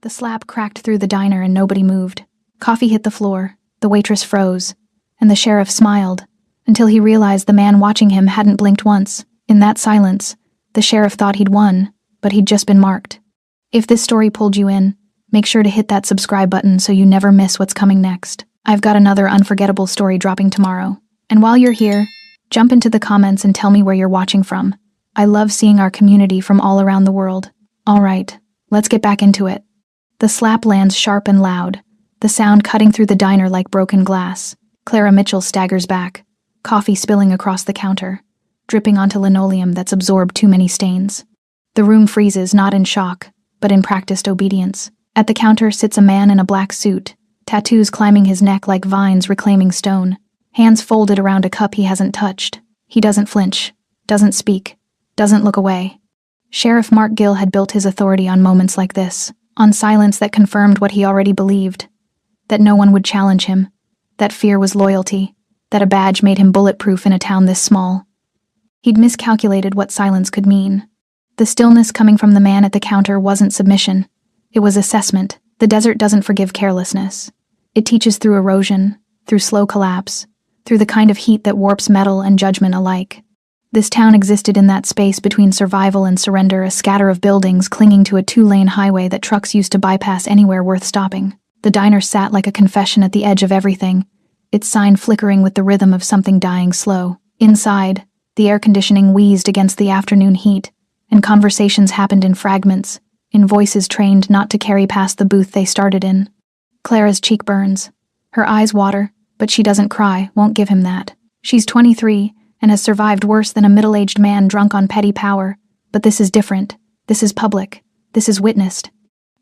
The slap cracked through the diner and nobody moved. Coffee hit the floor, the waitress froze, and the sheriff smiled, until he realized the man watching him hadn't blinked once. In that silence, the sheriff thought he'd won, but he'd just been marked. If this story pulled you in, make sure to hit that subscribe button so you never miss what's coming next. I've got another unforgettable story dropping tomorrow. And while you're here, jump into the comments and tell me where you're watching from. I love seeing our community from all around the world. Alright, let's get back into it. The slap lands sharp and loud, the sound cutting through the diner like broken glass. Clara Mitchell staggers back, coffee spilling across the counter, dripping onto linoleum that's absorbed too many stains. The room freezes, not in shock, but in practiced obedience. At the counter sits a man in a black suit, tattoos climbing his neck like vines reclaiming stone, hands folded around a cup he hasn't touched. He doesn't flinch, doesn't speak, doesn't look away. Sheriff Mark Gill had built his authority on moments like this, on silence that confirmed what he already believed, that no one would challenge him, that fear was loyalty, that a badge made him bulletproof in a town this small. He'd miscalculated what silence could mean. The stillness coming from the man at the counter wasn't submission. It was assessment. The desert doesn't forgive carelessness. It teaches through erosion, through slow collapse, through the kind of heat that warps metal and judgment alike. This town existed in that space between survival and surrender, a scatter of buildings clinging to a two-lane highway that trucks used to bypass anywhere worth stopping. The diner sat like a confession at the edge of everything, its sign flickering with the rhythm of something dying slow. Inside, the air conditioning wheezed against the afternoon heat, and conversations happened in fragments, in voices trained not to carry past the booth they started in. Clara's cheek burns. Her eyes water, but she doesn't cry, won't give him that. She's 23, and has survived worse than a middle-aged man drunk on petty power, but this is different. This is public. This is witnessed.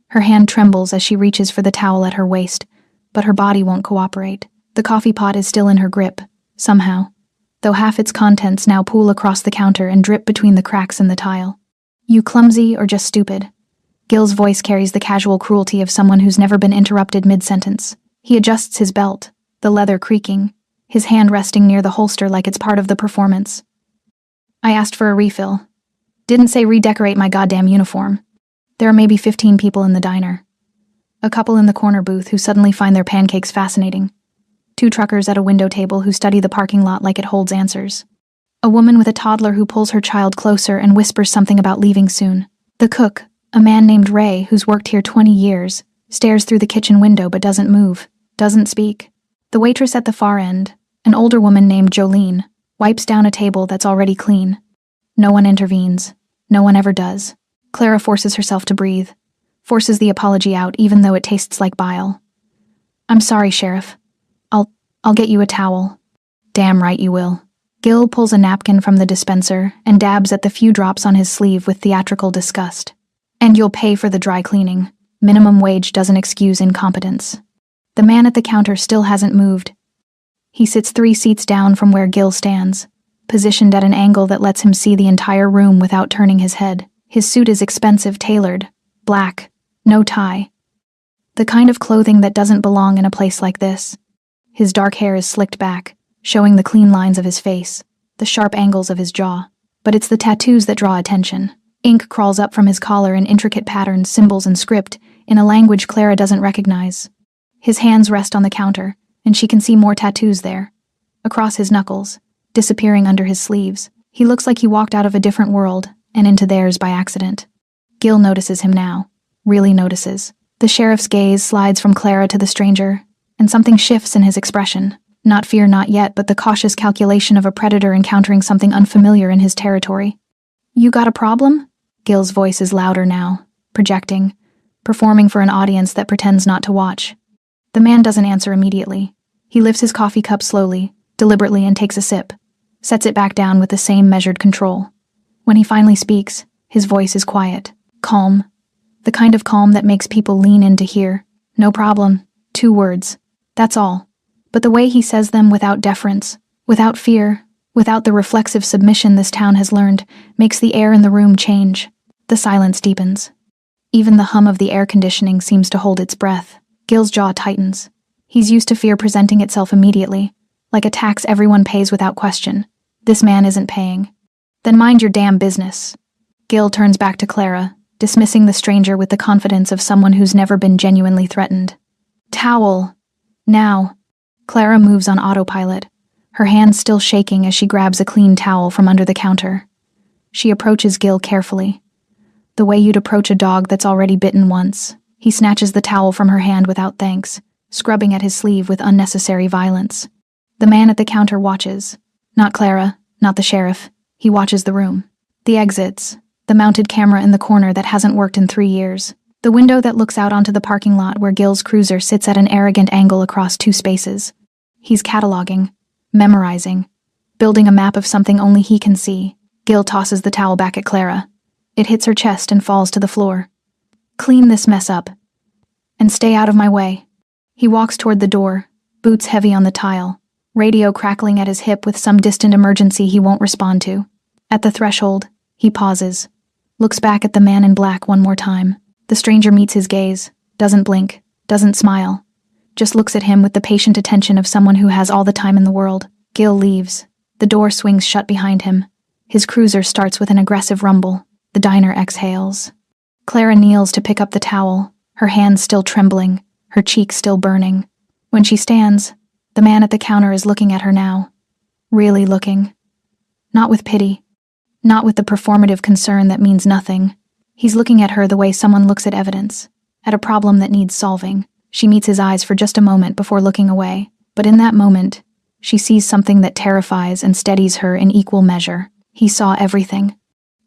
Her hand trembles as she reaches for the towel at her waist, but her body won't cooperate. The coffee pot is still in her grip, somehow, though half its contents now pool across the counter and drip between the cracks in the tile. You clumsy or just stupid? Gill's voice carries the casual cruelty of someone who's never been interrupted mid-sentence. He adjusts his belt, the leather creaking, his hand resting near the holster like it's part of the performance. I asked for a refill. Didn't say redecorate my goddamn uniform. There are maybe 15 people in the diner. A couple in the corner booth who suddenly find their pancakes fascinating. 2 truckers at a window table who study the parking lot like it holds answers. A woman with a toddler who pulls her child closer and whispers something about leaving soon. The cook, a man named Ray who's worked here 20 years, stares through the kitchen window but doesn't move, doesn't speak. The waitress at the far end, an older woman named Jolene, wipes down a table that's already clean. No one intervenes. No one ever does. Clara forces herself to breathe, forces the apology out even though it tastes like bile. I'm sorry, Sheriff. I'll get you a towel. Damn right you will. Gill pulls a napkin from the dispenser and dabs at the few drops on his sleeve with theatrical disgust. And you'll pay for the dry cleaning. Minimum wage doesn't excuse incompetence. The man at the counter still hasn't moved. He sits 3 seats down from where Gill stands, positioned at an angle that lets him see the entire room without turning his head. His suit is expensive, tailored, black, no tie. The kind of clothing that doesn't belong in a place like this. His dark hair is slicked back, showing the clean lines of his face, the sharp angles of his jaw. But it's the tattoos that draw attention. Ink crawls up from his collar in intricate patterns, symbols, and script, in a language Clara doesn't recognize. His hands rest on the counter, and she can see more tattoos there. Across his knuckles, disappearing under his sleeves. He looks like he walked out of a different world, and into theirs by accident. Gill notices him now. Really notices. The sheriff's gaze slides from Clara to the stranger, and something shifts in his expression. Not fear, not yet, but the cautious calculation of a predator encountering something unfamiliar in his territory. You got a problem? Gill's voice is louder now, projecting, performing for an audience that pretends not to watch. The man doesn't answer immediately. He lifts his coffee cup slowly, deliberately, and takes a sip, sets it back down with the same measured control. When he finally speaks, his voice is quiet, calm, the kind of calm that makes people lean in to hear. No problem. 2 words. That's all. But the way he says them without deference, without fear, without the reflexive submission this town has learned, makes the air in the room change. The silence deepens. Even the hum of the air conditioning seems to hold its breath. Gill's jaw tightens. He's used to fear presenting itself immediately, like a tax everyone pays without question. This man isn't paying. Then mind your damn business. Gill turns back to Clara, dismissing the stranger with the confidence of someone who's never been genuinely threatened. Towel! Now! Clara moves on autopilot, her hands still shaking as she grabs a clean towel from under the counter. She approaches Gil carefully. The way you'd approach a dog that's already bitten once. He snatches the towel from her hand without thanks, scrubbing at his sleeve with unnecessary violence. The man at the counter watches. Not Clara, not the sheriff. He watches the room. The exits. The mounted camera in the corner that hasn't worked in 3 years. The window that looks out onto the parking lot where Gil's cruiser sits at an arrogant angle across 2 spaces. He's cataloging, memorizing, building a map of something only he can see. Gil tosses the towel back at Clara. It hits her chest and falls to the floor. Clean this mess up. And stay out of my way. He walks toward the door, boots heavy on the tile, radio crackling at his hip with some distant emergency he won't respond to. At the threshold, he pauses, looks back at the man in black one more time. The stranger meets his gaze, doesn't blink, doesn't smile, just looks at him with the patient attention of someone who has all the time in the world. Gil leaves. The door swings shut behind him. His cruiser starts with an aggressive rumble. The diner exhales. Clara kneels to pick up the towel, her hands still trembling, her cheeks still burning. When she stands, the man at the counter is looking at her now. Really looking. Not with pity. Not with the performative concern that means nothing. He's looking at her the way someone looks at evidence, at a problem that needs solving. She meets his eyes for just a moment before looking away, but in that moment, she sees something that terrifies and steadies her in equal measure. He saw everything,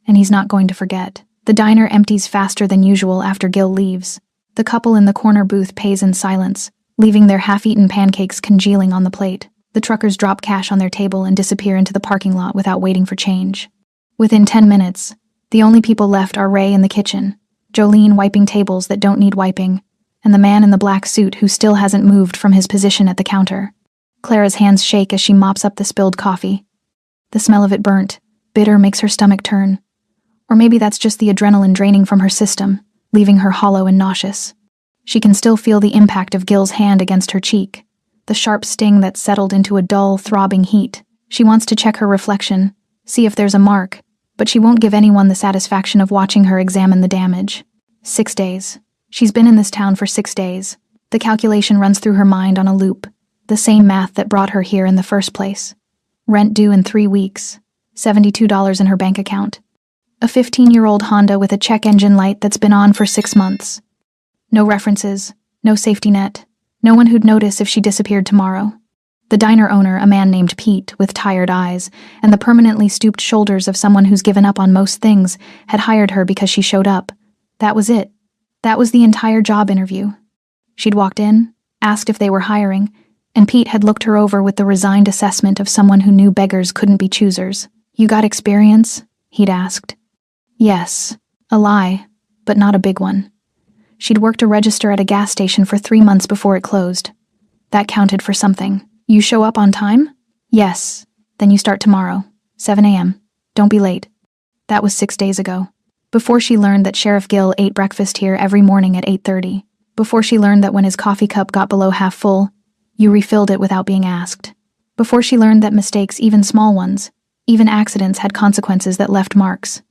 and he's not going to forget. The diner empties faster than usual after Gil leaves. The couple in the corner booth pays in silence, leaving their half-eaten pancakes congealing on the plate. The truckers drop cash on their table and disappear into the parking lot without waiting for change. Within 10 minutes, the only people left are Ray in the kitchen, Jolene wiping tables that don't need wiping, and the man in the black suit who still hasn't moved from his position at the counter. Clara's hands shake as she mops up the spilled coffee. The smell of it burnt, bitter, makes her stomach turn. Or maybe that's just the adrenaline draining from her system, leaving her hollow and nauseous. She can still feel the impact of Gil's hand against her cheek, the sharp sting that settled into a dull, throbbing heat. She wants to check her reflection, see if there's a mark, but she won't give anyone the satisfaction of watching her examine the damage. 6 days. She's been in this town for 6 days. The calculation runs through her mind on a loop, the same math that brought her here in the first place. Rent due in 3 weeks, $72 in her bank account. A 15-year-old Honda with a check engine light that's been on for 6 months. No references, no safety net, no one who'd notice if she disappeared tomorrow. The diner owner, a man named Pete, with tired eyes, and the permanently stooped shoulders of someone who's given up on most things, had hired her because she showed up. That was it. That was the entire job interview. She'd walked in, asked if they were hiring, and Pete had looked her over with the resigned assessment of someone who knew beggars couldn't be choosers. "You got experience?" he'd asked. Yes, a lie, but not a big one. She'd worked a register at a gas station for 3 months before it closed. That counted for something. "You show up on time?" "Yes. Then you start tomorrow, 7 a.m. Don't be late." That was 6 days ago. Before she learned that Sheriff Gil ate breakfast here every morning at 8:30. Before she learned that when his coffee cup got below half full, you refilled it without being asked. Before she learned that mistakes, even small ones, even accidents, had consequences that left marks.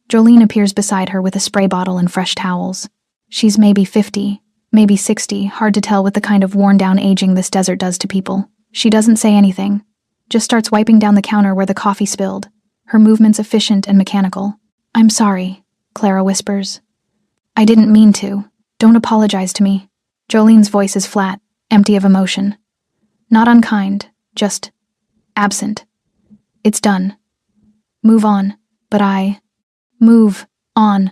Jolene appears beside her with a spray bottle and fresh towels. She's maybe 50, maybe 60, hard to tell with the kind of worn-down aging this desert does to people. She doesn't say anything, just starts wiping down the counter where the coffee spilled, her movements efficient and mechanical. "I'm sorry," Clara whispers. "I didn't mean to. Don't apologize to me." Jolene's voice is flat, empty of emotion. Not unkind, just absent. "It's done. Move on." "But Move on."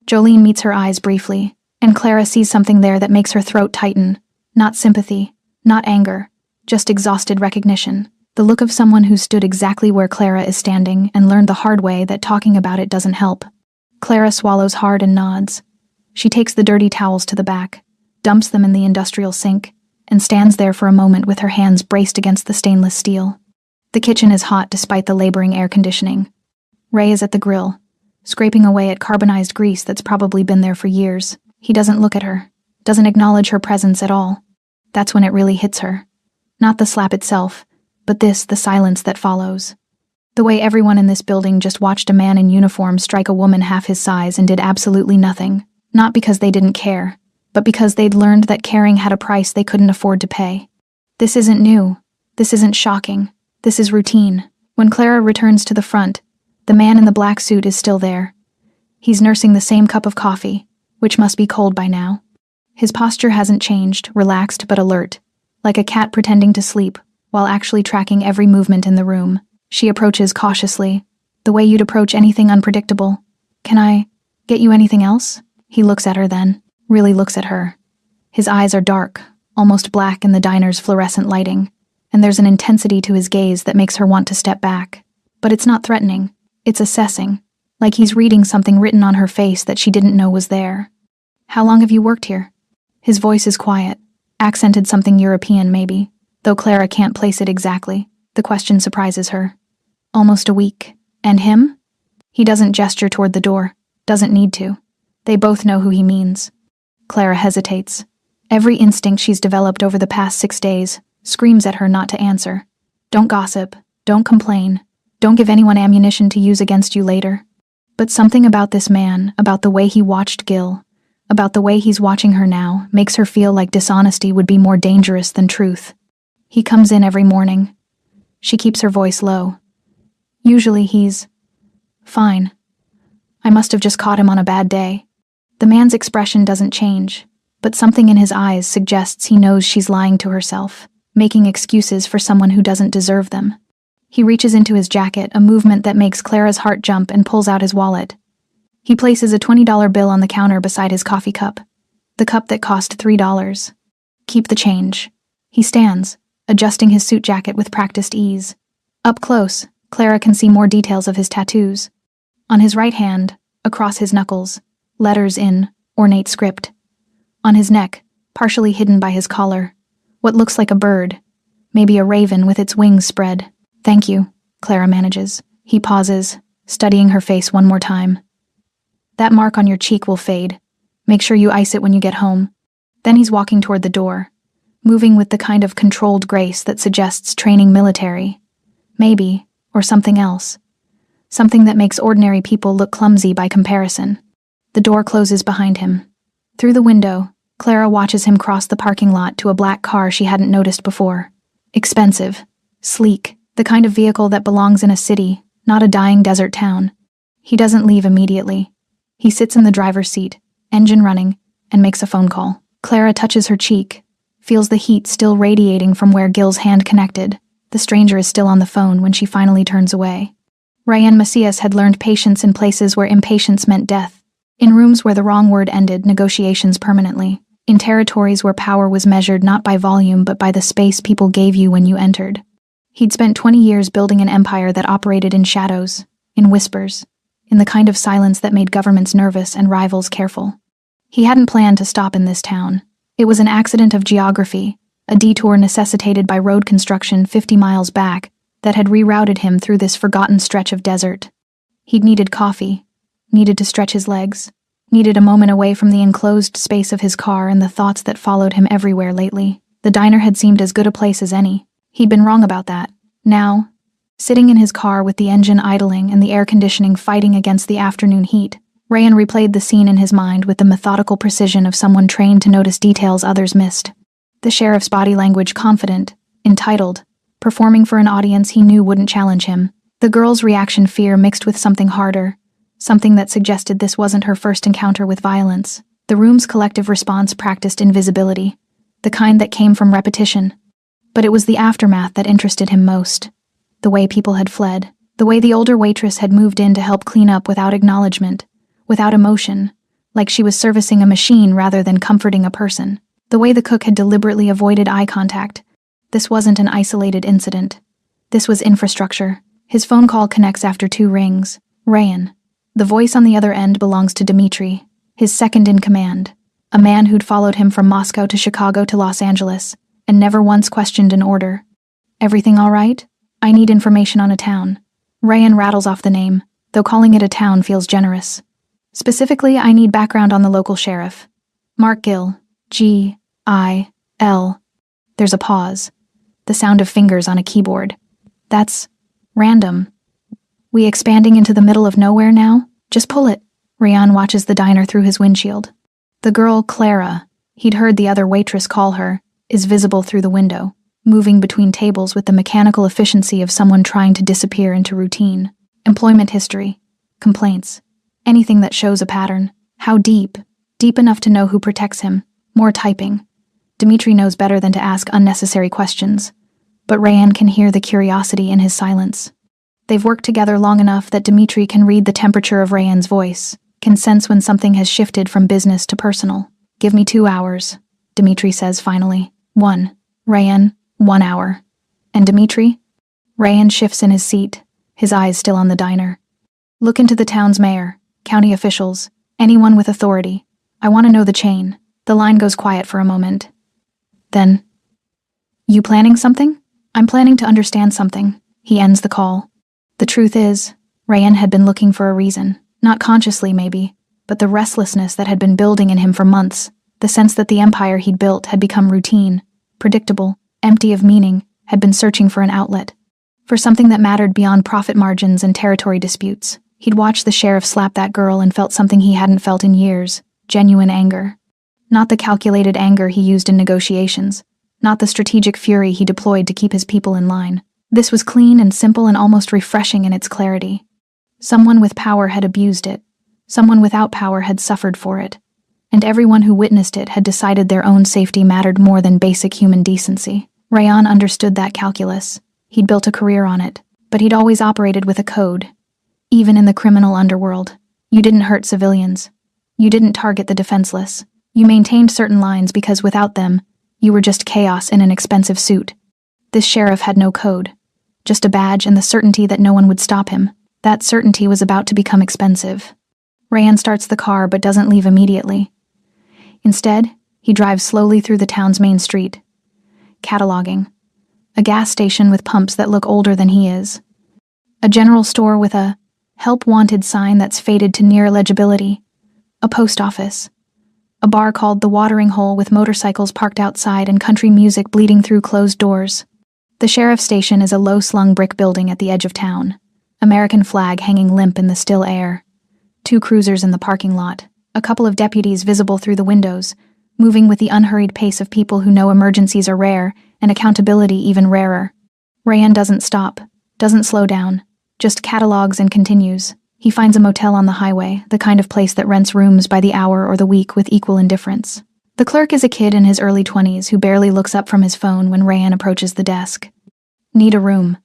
Jolene meets her eyes briefly, and Clara sees something there that makes her throat tighten. Not sympathy, not anger, just exhausted recognition. The look of someone who stood exactly where Clara is standing and learned the hard way that talking about it doesn't help. Clara swallows hard and nods. She takes the dirty towels to the back, dumps them in the industrial sink, and stands there for a moment with her hands braced against the stainless steel. The kitchen is hot despite the laboring air conditioning. Ray is at the grill, scraping away at carbonized grease that's probably been there for years. He doesn't look at her, doesn't acknowledge her presence at all. That's when it really hits her. Not the slap itself, but the silence that follows. The way everyone in this building just watched a man in uniform strike a woman half his size and did absolutely nothing, not because they didn't care, but because they'd learned that caring had a price they couldn't afford to pay. This isn't new. This isn't shocking. This is routine. When Clara returns to the front, the man in the black suit is still there. He's nursing the same cup of coffee, which must be cold by now. His posture hasn't changed, relaxed but alert, like a cat pretending to sleep, while actually tracking every movement in the room. She approaches cautiously, the way you'd approach anything unpredictable. "Can I get you anything else?" He looks at her then, really looks at her. His eyes are dark, almost black in the diner's fluorescent lighting, and there's an intensity to his gaze that makes her want to step back. But it's not threatening, it's assessing, like he's reading something written on her face that she didn't know was there. "How long have you worked here?" His voice is quiet, accented something European maybe, though Clara can't place it exactly. The question surprises her. "Almost a week. And him?" He doesn't gesture toward the door, doesn't need to. They both know who he means. Clara hesitates. Every instinct she's developed over the past 6 days screams at her not to answer. Don't gossip, don't complain, don't give anyone ammunition to use against you later. But something about this man, about the way he watched Gil, about the way he's watching her now, makes her feel like dishonesty would be more dangerous than truth. He comes in every morning. She keeps her voice low. Usually he's fine. I must have just caught him on a bad day. The man's expression doesn't change, but something in his eyes suggests he knows she's lying to herself, making excuses for someone who doesn't deserve them. He reaches into his jacket, a movement that makes Clara's heart jump, and pulls out his wallet. He places a $20 bill on the counter beside his coffee cup, the cup that cost $3. "Keep the change." He stands, adjusting his suit jacket with practiced ease. Up close, Clara can see more details of his tattoos. On his right hand, across his knuckles, letters in ornate script. On his neck, partially hidden by his collar, what looks like a bird, maybe a raven with its wings spread. "Thank you," Clara manages. He pauses, studying her face one more time. "That mark on your cheek will fade. Make sure you ice it when you get home." Then he's walking toward the door, moving with the kind of controlled grace that suggests training military. Maybe, or something else. Something that makes ordinary people look clumsy by comparison. The door closes behind him. Through the window, Clara watches him cross the parking lot to a black car she hadn't noticed before. Expensive, sleek, the kind of vehicle that belongs in a city, not a dying desert town. He doesn't leave immediately. He sits in the driver's seat, engine running, and makes a phone call. Clara touches her cheek, feels the heat still radiating from where Gil's hand connected. The stranger is still on the phone when she finally turns away. Ryan Macias had learned patience in places where impatience meant death, in rooms where the wrong word ended negotiations permanently, in territories where power was measured not by volume but by the space people gave you when you entered. He'd spent 20 years building an empire that operated in shadows, in whispers, in the kind of silence that made governments nervous and rivals careful. He hadn't planned to stop in this town. It was an accident of geography, a detour necessitated by road construction 50 miles back that had rerouted him through this forgotten stretch of desert. He'd needed coffee, needed to stretch his legs, needed a moment away from the enclosed space of his car and the thoughts that followed him everywhere lately. The diner had seemed as good a place as any. He'd been wrong about that. Now, sitting in his car with the engine idling and the air conditioning fighting against the afternoon heat, Rayan replayed the scene in his mind with the methodical precision of someone trained to notice details others missed. The sheriff's body language confident, entitled, performing for an audience he knew wouldn't challenge him. The girl's reaction fear mixed with something harder, something that suggested this wasn't her first encounter with violence. The room's collective response practiced invisibility, the kind that came from repetition. But it was the aftermath that interested him most. The way people had fled, the way the older waitress had moved in to help clean up without acknowledgement, without emotion, like she was servicing a machine rather than comforting a person. The way the cook had deliberately avoided eye contact. This wasn't an isolated incident. This was infrastructure. His phone call connects after 2 rings. Rayan. The voice on the other end belongs to Dmitri, his second in command, a man who'd followed him from Moscow to Chicago to Los Angeles, and never once questioned an order. "Everything all right? I need information on a town." Rayan rattles off the name, though calling it a town feels generous. "Specifically, I need background on the local sheriff. Mark Gil, G-I-L. There's a pause. The sound of fingers on a keyboard. "That's random." We expanding into the middle of nowhere now? Just pull it. Rayan watches the diner through his windshield. The girl, Clara, he'd heard the other waitress call her, is visible through the window, moving between tables with the mechanical efficiency of someone trying to disappear into routine. Employment history, complaints, anything that shows a pattern. How deep? Deep enough to know who protects him. More typing. Dimitri knows better than to ask unnecessary questions, but Rayan can hear the curiosity in his silence. They've worked together long enough that Dimitri can read the temperature of Rayan's voice, can sense when something has shifted from business to personal. Give me 2 hours, Dimitri says finally. 1. Rayan, 1 hour. And Dimitri? Rayan shifts in his seat, his eyes still on the diner. Look into the town's mayor, county officials, anyone with authority. I want to know the chain. The line goes quiet for a moment. Then, you planning something? I'm planning to understand something. He ends the call. The truth is, Rayan had been looking for a reason. Not consciously, maybe, but the restlessness that had been building in him for months, the sense that the empire he'd built had become routine, predictable, empty of meaning, had been searching for an outlet. For something that mattered beyond profit margins and territory disputes. He'd watched the sheriff slap that girl and felt something he hadn't felt in years, genuine anger. Not the calculated anger he used in negotiations, not the strategic fury he deployed to keep his people in line. This was clean and simple and almost refreshing in its clarity. Someone with power had abused it. Someone without power had suffered for it. And everyone who witnessed it had decided their own safety mattered more than basic human decency. Rayan understood that calculus. He'd built a career on it, but he'd always operated with a code. Even in the criminal underworld, you didn't hurt civilians. You didn't target the defenseless. You maintained certain lines because without them, you were just chaos in an expensive suit. This sheriff had no code. Just a badge and the certainty that no one would stop him. That certainty was about to become expensive. Rayan starts the car but doesn't leave immediately. Instead, he drives slowly through the town's main street. Cataloging. A gas station with pumps that look older than he is. A general store with a help wanted sign that's faded to near illegibility. A post office. A bar called The Watering Hole with motorcycles parked outside and country music bleeding through closed doors. The sheriff's station is a low-slung brick building at the edge of town. American flag hanging limp in the still air. 2 cruisers in the parking lot. A couple of deputies visible through the windows, moving with the unhurried pace of people who know emergencies are rare and accountability even rarer. Rayan doesn't stop, doesn't slow down, just catalogs and continues. He finds a motel on the highway, the kind of place that rents rooms by the hour or the week with equal indifference. The clerk is a kid in his early 20s who barely looks up from his phone when Rayan approaches the desk. Need a room.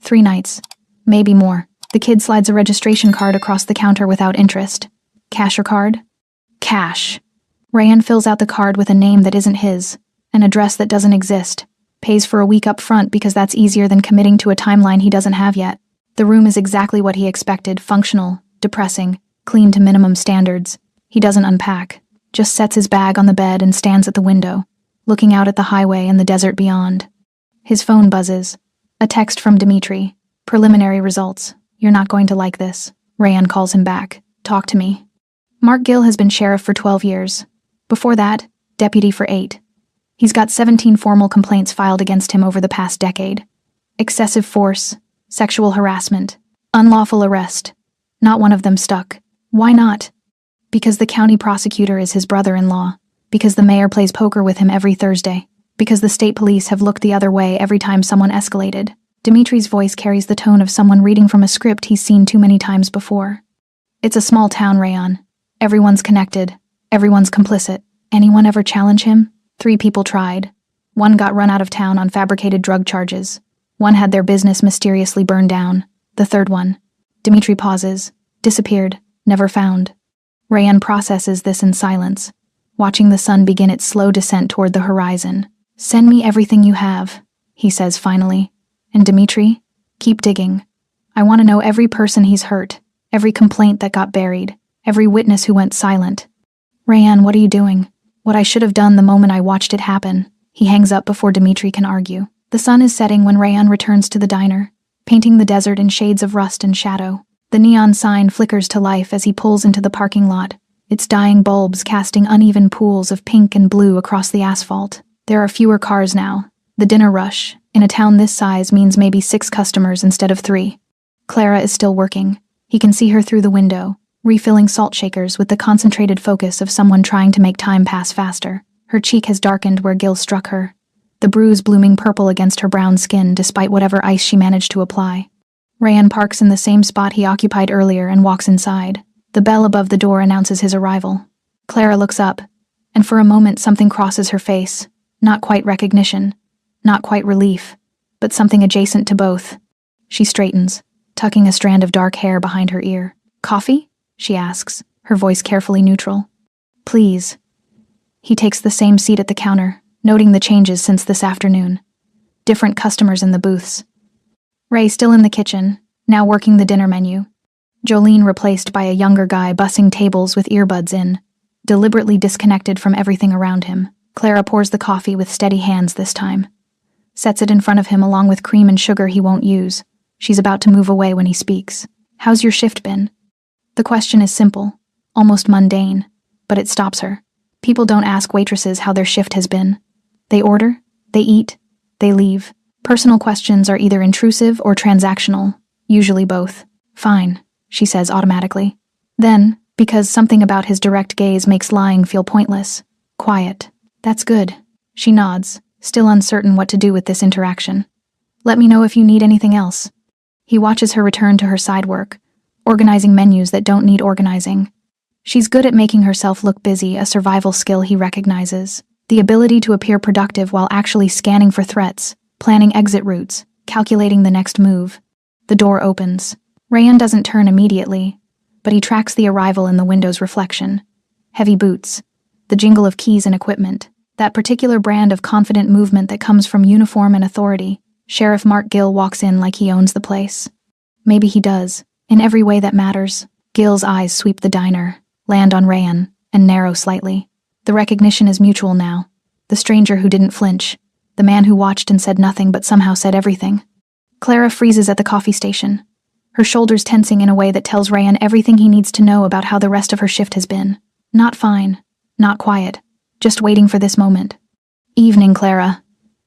3 nights. Maybe more. The kid slides a registration card across the counter without interest. Cash or card? Cash. Rayan fills out the card with a name that isn't his, an address that doesn't exist, pays for a week up front because that's easier than committing to a timeline he doesn't have yet. The room is exactly what he expected, functional, depressing, clean to minimum standards. He doesn't unpack, just sets his bag on the bed and stands at the window, looking out at the highway and the desert beyond. His phone buzzes. A text from Dimitri. Preliminary results. You're not going to like this. Rayan calls him back. Talk to me. Mark Gill has been sheriff for 12 years. Before that, deputy for 8. He's got 17 formal complaints filed against him over the past decade. Excessive force, sexual harassment, unlawful arrest. Not one of them stuck. Why not? Because the county prosecutor is his brother-in-law. Because the mayor plays poker with him every Thursday. Because the state police have looked the other way every time someone escalated. Dimitri's voice carries the tone of someone reading from a script he's seen too many times before. It's a small town, Rayan. Everyone's connected. Everyone's complicit. Anyone ever challenge him? 3 people tried. 1 got run out of town on fabricated drug charges. 1 had their business mysteriously burned down. The 3rd one. Dimitri pauses. Disappeared. Never found. Rayan processes this in silence, watching the sun begin its slow descent toward the horizon. Send me everything you have, he says finally. And Dimitri, keep digging. I want to know every person he's hurt, every complaint that got buried, every witness who went silent. Rayan, what are you doing? What I should have done the moment I watched it happen. He hangs up before Dimitri can argue. The sun is setting when Rayan returns to the diner, painting the desert in shades of rust and shadow. The neon sign flickers to life as he pulls into the parking lot, its dying bulbs casting uneven pools of pink and blue across the asphalt. There are fewer cars now. The dinner rush, in a town this size, means maybe 6 customers instead of 3. Clara is still working. He can see her through the window, refilling salt shakers with the concentrated focus of someone trying to make time pass faster. Her cheek has darkened where Gil struck her, the bruise blooming purple against her brown skin despite whatever ice she managed to apply. Rayan parks in the same spot he occupied earlier and walks inside. The bell above the door announces his arrival. Clara looks up, and for a moment something crosses her face. Not quite recognition, not quite relief, but something adjacent to both. She straightens, tucking a strand of dark hair behind her ear. "Coffee?" she asks, her voice carefully neutral. "Please." He takes the same seat at the counter, noting the changes since this afternoon. Different customers in the booths. Ray still in the kitchen, now working the dinner menu. Jolene replaced by a younger guy bussing tables with earbuds in, deliberately disconnected from everything around him. Clara pours the coffee with steady hands this time. Sets it in front of him along with cream and sugar he won't use. She's about to move away when he speaks. "How's your shift been?" The question is simple, almost mundane, but it stops her. People don't ask waitresses how their shift has been. They order, they eat, they leave. Personal questions are either intrusive or transactional, usually both. "Fine," she says automatically. Then, because something about his direct gaze makes lying feel pointless, quiet. "That's good." She nods, still uncertain what to do with this interaction. "Let me know if you need anything else." He watches her return to her side work, organizing menus that don't need organizing. She's good at making herself look busy, a survival skill he recognizes. The ability to appear productive while actually scanning for threats, planning exit routes, calculating the next move. The door opens. Rayan doesn't turn immediately, but he tracks the arrival in the window's reflection. Heavy boots, the jingle of keys and equipment, that particular brand of confident movement that comes from uniform and authority. Sheriff Mark Gill walks in like he owns the place. Maybe he does, in every way that matters. Gill's eyes sweep the diner, land on Rayan, and narrow slightly. The recognition is mutual now. The stranger who didn't flinch. The man who watched and said nothing but somehow said everything. Clara freezes at the coffee station, her shoulders tensing in a way that tells Rayan everything he needs to know about how the rest of her shift has been. Not fine, not quiet, just waiting for this moment. "Evening, Clara."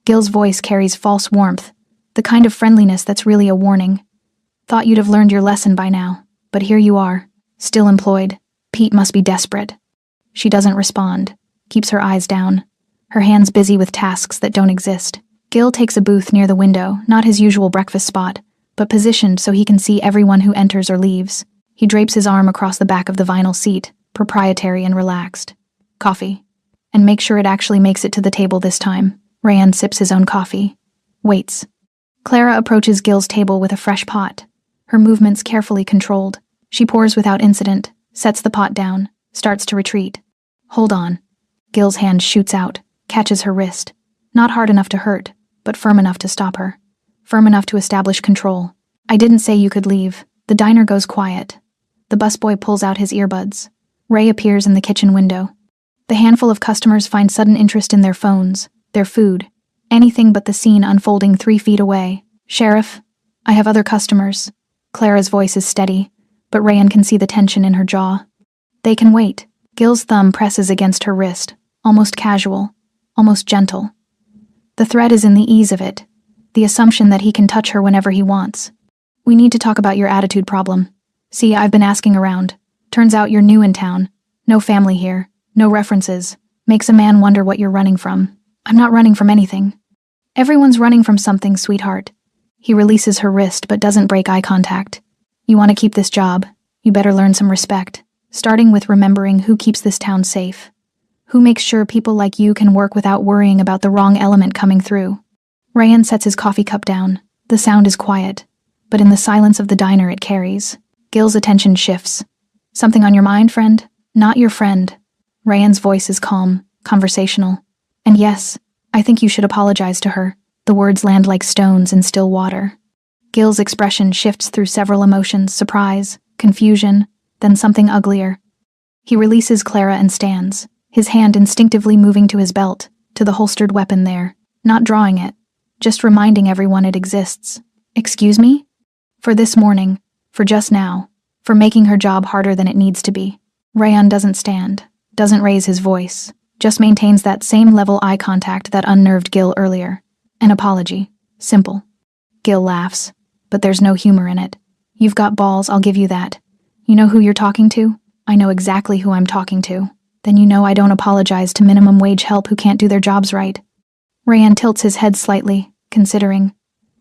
Gill's voice carries false warmth, the kind of friendliness that's really a warning. "Thought you'd have learned your lesson by now, but here you are, still employed. Pete must be desperate." She doesn't respond, keeps her eyes down, her hands busy with tasks that don't exist. Gill takes a booth near the window, not his usual breakfast spot, but positioned so he can see everyone who enters or leaves. He drapes his arm across the back of the vinyl seat, proprietary and relaxed. "Coffee. And make sure it actually makes it to the table this time." Rayan sips his own coffee. Waits. Clara approaches Gill's table with a fresh pot, her movements carefully controlled. She pours without incident, sets the pot down, starts to retreat. "Hold on." Gill's hand shoots out, catches her wrist. Not hard enough to hurt, but firm enough to stop her. Firm enough to establish control. "I didn't say you could leave." The diner goes quiet. The busboy pulls out his earbuds. Ray appears in the kitchen window. The handful of customers find sudden interest in their phones, their food, anything but the scene unfolding 3 feet away. "Sheriff, I have other customers." Clara's voice is steady, but Rayan can see the tension in her jaw. "They can wait." Gill's thumb presses against her wrist, almost casual, almost gentle. The threat is in the ease of it, the assumption that he can touch her whenever he wants. "We need to talk about your attitude problem. See, I've been asking around. Turns out you're new in town. No family here, no references. Makes a man wonder what you're running from." "I'm not running from anything." "Everyone's running from something, sweetheart." He releases her wrist but doesn't break eye contact. "You want to keep this job, you better learn some respect, starting with remembering who keeps this town safe. Who makes sure people like you can work without worrying about the wrong element coming through." Rayan sets his coffee cup down. The sound is quiet, but in the silence of the diner it carries. Gill's attention shifts. "Something on your mind, friend?" "Not your friend." Rayan's voice is calm, conversational. "And yes, I think you should apologize to her." The words land like stones in still water. Gill's expression shifts through several emotions: surprise, confusion, then something uglier. He releases Clara and stands, his hand instinctively moving to his belt, to the holstered weapon there, not drawing it, just reminding everyone it exists. "Excuse me?" For this morning, for just now, for making her job harder than it needs to be. Rayan doesn't stand, doesn't raise his voice, just maintains that same level eye contact that unnerved Gill earlier. An apology. Simple. Gill laughs, but there's no humor in it. You've got balls, I'll give you that. You know who you're talking to? I know exactly who I'm talking to. Then you know I don't apologize to minimum wage help who can't do their jobs right. Rayan tilts his head slightly, considering.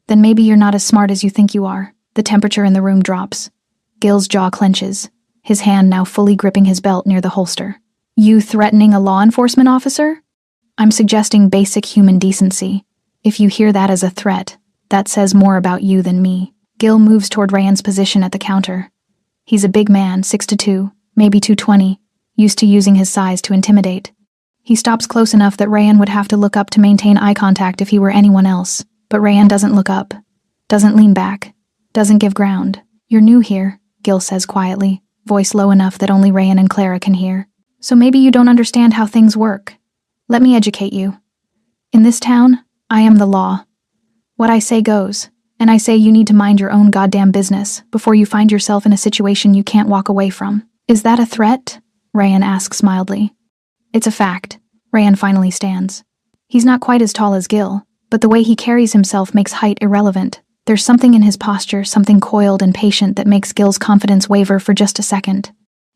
Then maybe you're not as smart as you think you are. The temperature in the room drops. Gil's jaw clenches, his hand now fully gripping his belt near the holster. You threatening a law enforcement officer? I'm suggesting basic human decency. If you hear that as a threat, that says more about you than me. Gil moves toward Rayan's position at the counter. He's a big man, 6'2", maybe 220, used to using his size to intimidate. He stops close enough that Rayan would have to look up to maintain eye contact if he were anyone else, but Rayan doesn't look up, doesn't lean back, doesn't give ground. You're new here, Gil says quietly, voice low enough that only Rayan and Clara can hear. So maybe you don't understand how things work. Let me educate you. In this town, I am the law. What I say goes, and I say you need to mind your own goddamn business before you find yourself in a situation you can't walk away from. Is that a threat? Rayan asks mildly. It's a fact. Rayan finally stands. He's not quite as tall as Gil, but the way he carries himself makes height irrelevant. There's something in his posture, something coiled and patient that makes Gil's confidence waver for just a second.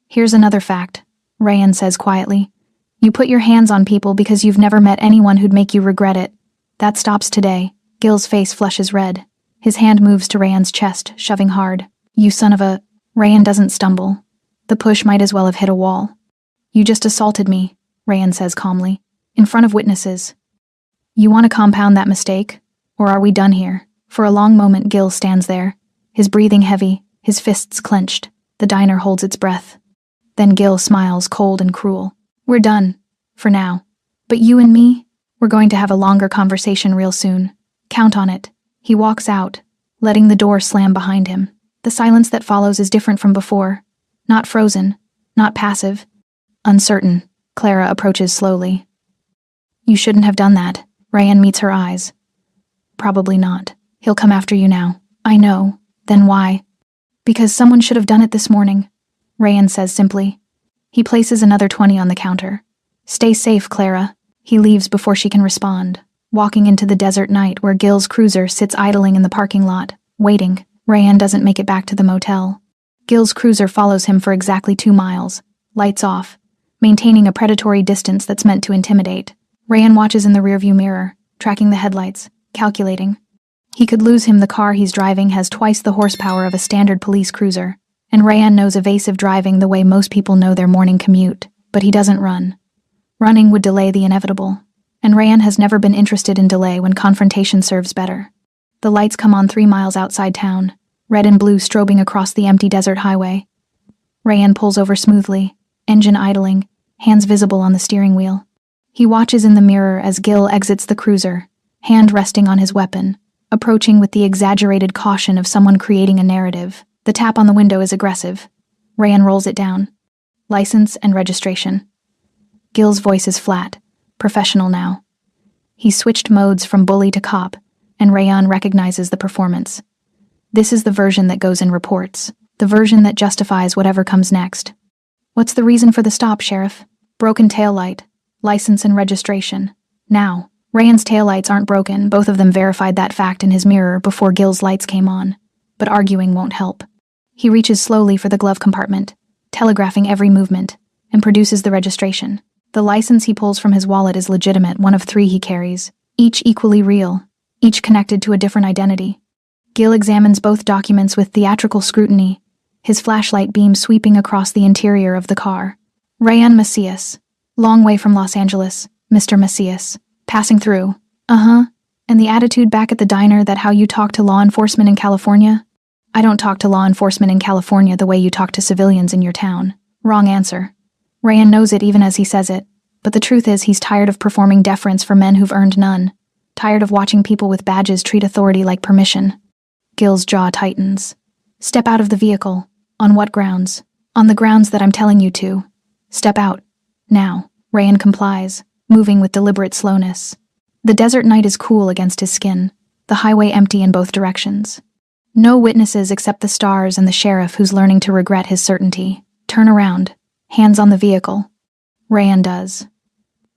Here's another fact, Rayan says quietly. You put your hands on people because you've never met anyone who'd make you regret it. That stops today. Gil's face flushes red. His hand moves to Rayan's chest, shoving hard. You son of a... Rayan doesn't stumble. The push might as well have hit a wall. You just assaulted me, Rayan says calmly, in front of witnesses. You want to compound that mistake? Or are we done here? For a long moment, Gil stands there, his breathing heavy, his fists clenched. The diner holds its breath. Then Gil smiles, cold and cruel. We're done. For now. But you and me? We're going to have a longer conversation real soon. Count on it. He walks out, letting the door slam behind him. The silence that follows is different from before. Not frozen. Not passive. Uncertain. Clara approaches slowly. You shouldn't have done that. Rayan meets her eyes. Probably not. He'll come after you now. I know. Then why? Because someone should have done it this morning, Rayan says simply. He places another 20 on the counter. Stay safe, Clara. He leaves before she can respond, walking into the desert night where Gil's cruiser sits idling in the parking lot, waiting. Rayan doesn't make it back to the motel. Gil's cruiser follows him for exactly 2 miles, lights off, maintaining a predatory distance that's meant to intimidate. Rayan watches in the rearview mirror, tracking the headlights, calculating. He could lose him. The car he's driving has twice the horsepower of a standard police cruiser, and Rayan knows evasive driving the way most people know their morning commute, but he doesn't run. Running would delay the inevitable, and Rayan has never been interested in delay when confrontation serves better. The lights come on 3 miles outside town, red and blue strobing across the empty desert highway. Rayan pulls over smoothly, engine idling, hands visible on the steering wheel. He watches in the mirror as Gil exits the cruiser, hand resting on his weapon, approaching with the exaggerated caution of someone creating a narrative. The tap on the window is aggressive. Rayan rolls it down. License and registration. Gil's voice is flat, professional now. He's switched modes from bully to cop, and Rayan recognizes the performance. This is the version that goes in reports, the version that justifies whatever comes next. What's the reason for the stop, Sheriff? Broken taillight, license and registration. Now, Rayan's taillights aren't broken. Both of them verified that fact in his mirror before Gil's lights came on. But arguing won't help. He reaches slowly for the glove compartment, telegraphing every movement, and produces the registration. The license he pulls from his wallet is legitimate, one of 3 he carries, each equally real, each connected to a different identity. Gil examines both documents with theatrical scrutiny, his flashlight beam sweeping across the interior of the car. Rayan Macias. Long way from Los Angeles, Mr. Macias. Passing through. And the attitude back at the diner, that how you talk to law enforcement in California? I don't talk to law enforcement in California the way you talk to civilians in your town. Wrong answer. Rayan knows it even as he says it, but the truth is he's tired of performing deference for men who've earned none. Tired of watching people with badges treat authority like permission. Gil's jaw tightens. Step out of the vehicle. On what grounds? On the grounds that I'm telling you to. Step out. Now. Rayan complies, moving with deliberate slowness. The desert night is cool against his skin, the highway empty in both directions. No witnesses except the stars and the sheriff who's learning to regret his certainty. Turn around. Hands on the vehicle. Rayan does.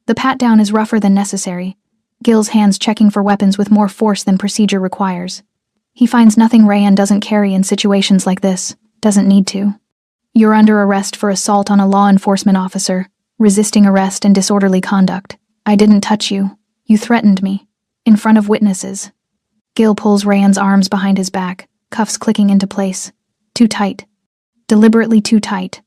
The pat-down is rougher than necessary, Gil's hands checking for weapons with more force than procedure requires. He finds nothing Rayan doesn't carry in situations like this, doesn't need to. You're under arrest for assault on a law enforcement officer, resisting arrest and disorderly conduct. I didn't touch you. You threatened me. In front of witnesses. Gil pulls Rayan's arms behind his back, cuffs clicking into place. Too tight. Deliberately too tight.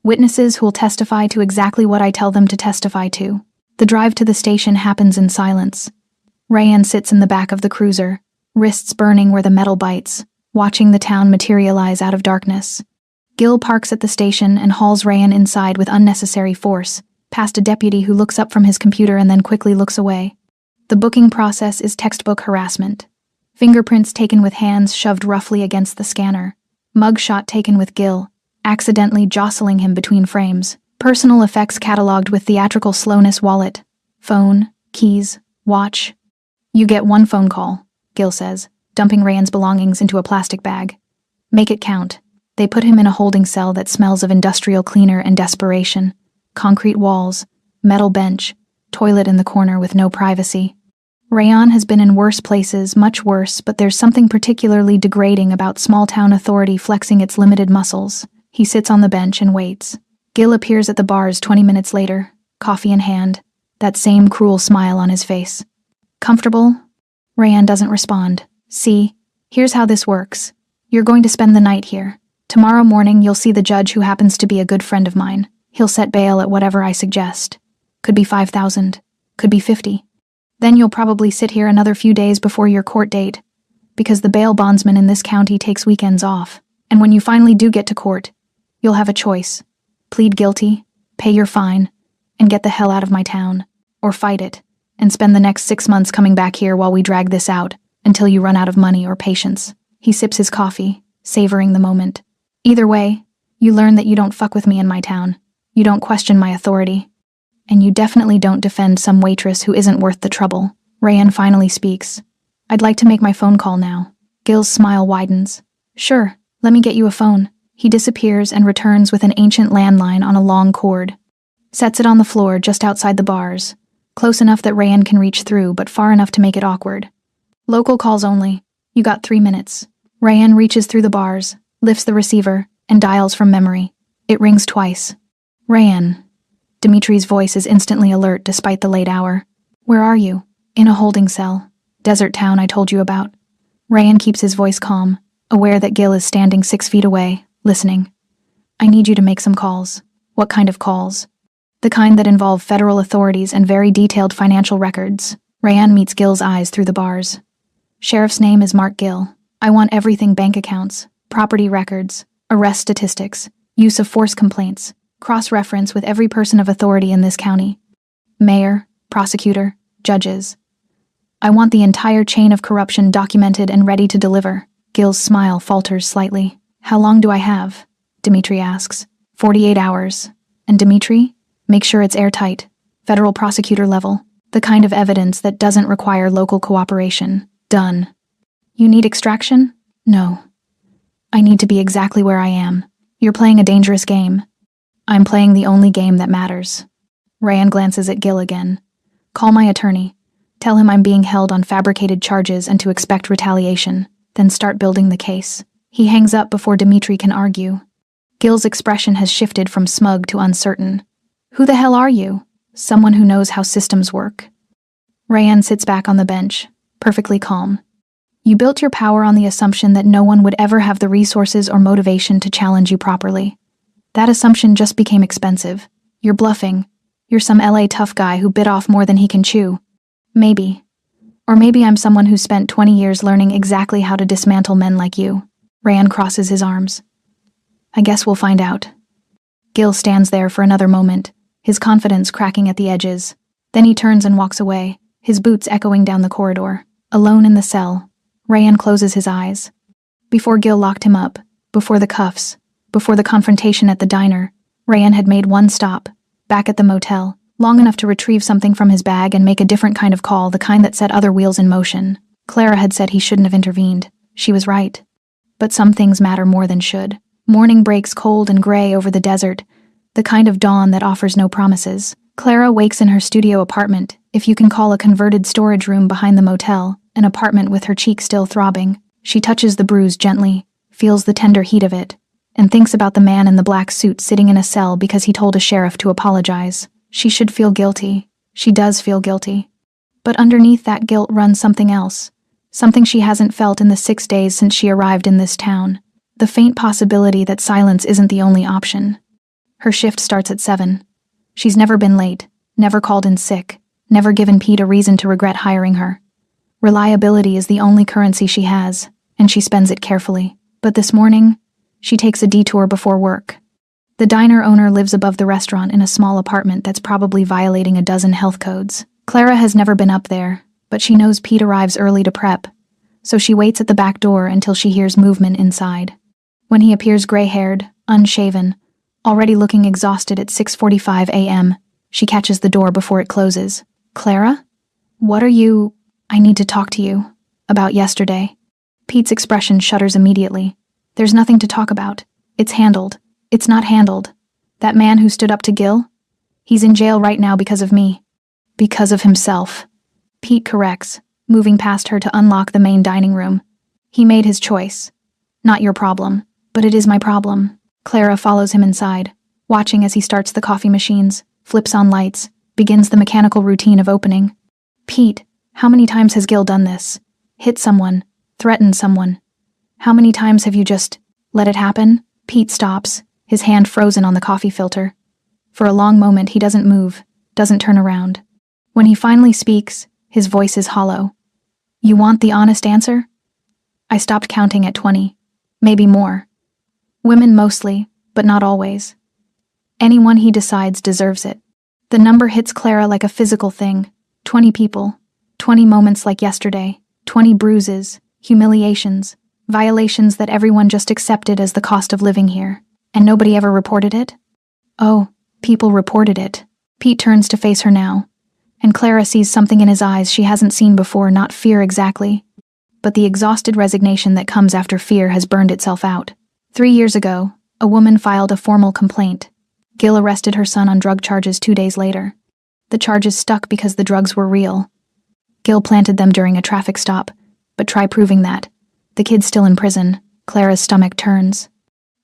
Witnesses who'll testify to exactly what I tell them to testify to. The drive to the station happens in silence. Rayan sits in the back of the cruiser, wrists burning where the metal bites, watching the town materialize out of darkness. Gil parks at the station and hauls Rayan inside with unnecessary force, past a deputy who looks up from his computer and then quickly looks away. The booking process is textbook harassment. Fingerprints taken with hands shoved roughly against the scanner. Mugshot taken with Gil, accidentally jostling him between frames. Personal effects cataloged with theatrical slowness. Wallet, phone, keys, watch. You get one phone call, Gil says, dumping Rayan's belongings into a plastic bag. Make it count. They put him in a holding cell that smells of industrial cleaner and desperation. Concrete walls, metal bench, toilet in the corner with no privacy. Rayan has been in worse places, much worse, but there's something particularly degrading about small-town authority flexing its limited muscles. He sits on the bench and waits. Gil appears at the bars 20 minutes later, coffee in hand, that same cruel smile on his face. Comfortable? Rayan doesn't respond. See, here's how this works. You're going to spend the night here. Tomorrow morning you'll see the judge who happens to be a good friend of mine. He'll set bail at whatever I suggest. Could be 5,000. Could be 50. Then you'll probably sit here another few days before your court date, because the bail bondsman in this county takes weekends off. And when you finally do get to court, you'll have a choice. Plead guilty, pay your fine, and get the hell out of my town. Or fight it, and spend the next 6 months coming back here while we drag this out, until you run out of money or patience. He sips his coffee, savoring the moment. Either way, you learn that you don't fuck with me in my town. You don't question my authority. And you definitely don't defend some waitress who isn't worth the trouble. Rayan finally speaks. I'd like to make my phone call now. Gil's smile widens. Sure, let me get you a phone. He disappears and returns with an ancient landline on a long cord. Sets it on the floor just outside the bars, close enough that Rayan can reach through, but far enough to make it awkward. Local calls only. You got 3 minutes. Rayan reaches through the bars, lifts the receiver, and dials from memory. It rings twice. Rayan. Dimitri's voice is instantly alert despite the late hour. Where are you? In a holding cell. Desert town I told you about. Rayan keeps his voice calm, aware that Gil is standing 6 feet away, listening. I need you to make some calls. What kind of calls? The kind that involve federal authorities and very detailed financial records. Rayan meets Gil's eyes through the bars. Sheriff's name is Mark Gil. I want everything: bank accounts, property records, arrest statistics, use of force complaints, cross-reference with every person of authority in this county. Mayor, prosecutor, judges. I want the entire chain of corruption documented and ready to deliver. Gil's smile falters slightly. How long do I have? Dimitri asks. 48 hours. And Dimitri? Make sure it's airtight. Federal prosecutor level. The kind of evidence that doesn't require local cooperation. Done. You need extraction? No. I need to be exactly where I am. You're playing a dangerous game. I'm playing the only game that matters. Rayan glances at Gil again. Call my attorney. Tell him I'm being held on fabricated charges and to expect retaliation. Then start building the case. He hangs up before Dimitri can argue. Gil's expression has shifted from smug to uncertain. Who the hell are you? Someone who knows how systems work. Rayan sits back on the bench, perfectly calm. You built your power on the assumption that no one would ever have the resources or motivation to challenge you properly. That assumption just became expensive. You're bluffing. You're some LA tough guy who bit off more than he can chew. Maybe. Or maybe I'm someone who spent 20 years learning exactly how to dismantle men like you. Rayan crosses his arms. I guess we'll find out. Gil stands there for another moment, his confidence cracking at the edges. Then he turns and walks away, his boots echoing down the corridor. Alone in the cell, Rayan closes his eyes. Before Gil locked him up, before the cuffs, before the confrontation at the diner, Rayan had made one stop, back at the motel, long enough to retrieve something from his bag and make a different kind of call, the kind that set other wheels in motion. Clara had said he shouldn't have intervened. She was right. But some things matter more than should. Morning breaks cold and gray over the desert, the kind of dawn that offers no promises. Clara wakes in her studio apartment, if you can call a converted storage room behind the motel, an apartment with her cheek still throbbing. She touches the bruise gently, feels the tender heat of it, and thinks about the man in the black suit sitting in a cell because he told a sheriff to apologize. She should feel guilty. She does feel guilty. But underneath that guilt runs something else. Something she hasn't felt in the 6 days since she arrived in this town. The faint possibility that silence isn't the only option. Her shift starts at 7. She's never been late, never called in sick, never given Pete a reason to regret hiring her. Reliability is the only currency she has, and she spends it carefully. But this morning, she takes a detour before work. The diner owner lives above the restaurant in a small apartment that's probably violating a dozen health codes. Clara has never been up there, but she knows Pete arrives early to prep, so she waits at the back door until she hears movement inside. When he appears gray-haired, unshaven, already looking exhausted at 6:45 a.m., she catches the door before it closes. "Clara? What are you—" "I need to talk to you. About yesterday." Pete's expression shudders immediately. "There's nothing to talk about. It's handled. It's not handled. That man who stood up to Gil? He's in jail right now because of me. Because of himself." Pete corrects, moving past her to unlock the main dining room. "He made his choice. Not your problem, but it is my problem." Clara follows him inside, watching as he starts the coffee machines, flips on lights, begins the mechanical routine of opening. "Pete, how many times has Gil done this? Hit someone, threatened someone? How many times have you just let it happen?" Pete stops, his hand frozen on the coffee filter. For a long moment he doesn't move, doesn't turn around. When he finally speaks, his voice is hollow. "You want the honest answer?" "I stopped counting at 20. Maybe more. Women mostly, but not always. Anyone he decides deserves it." The number hits Clara like a physical thing. 20 people. 20 moments like yesterday. 20 bruises, humiliations, violations that everyone just accepted as the cost of living here. And nobody ever reported it? Oh, people reported it. Pete turns to face her now, and Clara sees something in his eyes she hasn't seen before, not fear exactly, but the exhausted resignation that comes after fear has burned itself out. 3 years ago, a woman filed a formal complaint. Gil arrested her son on drug charges 2 days later. The charges stuck because the drugs were real. Gil planted them during a traffic stop, but try proving that. The kid's still in prison. Clara's stomach turns.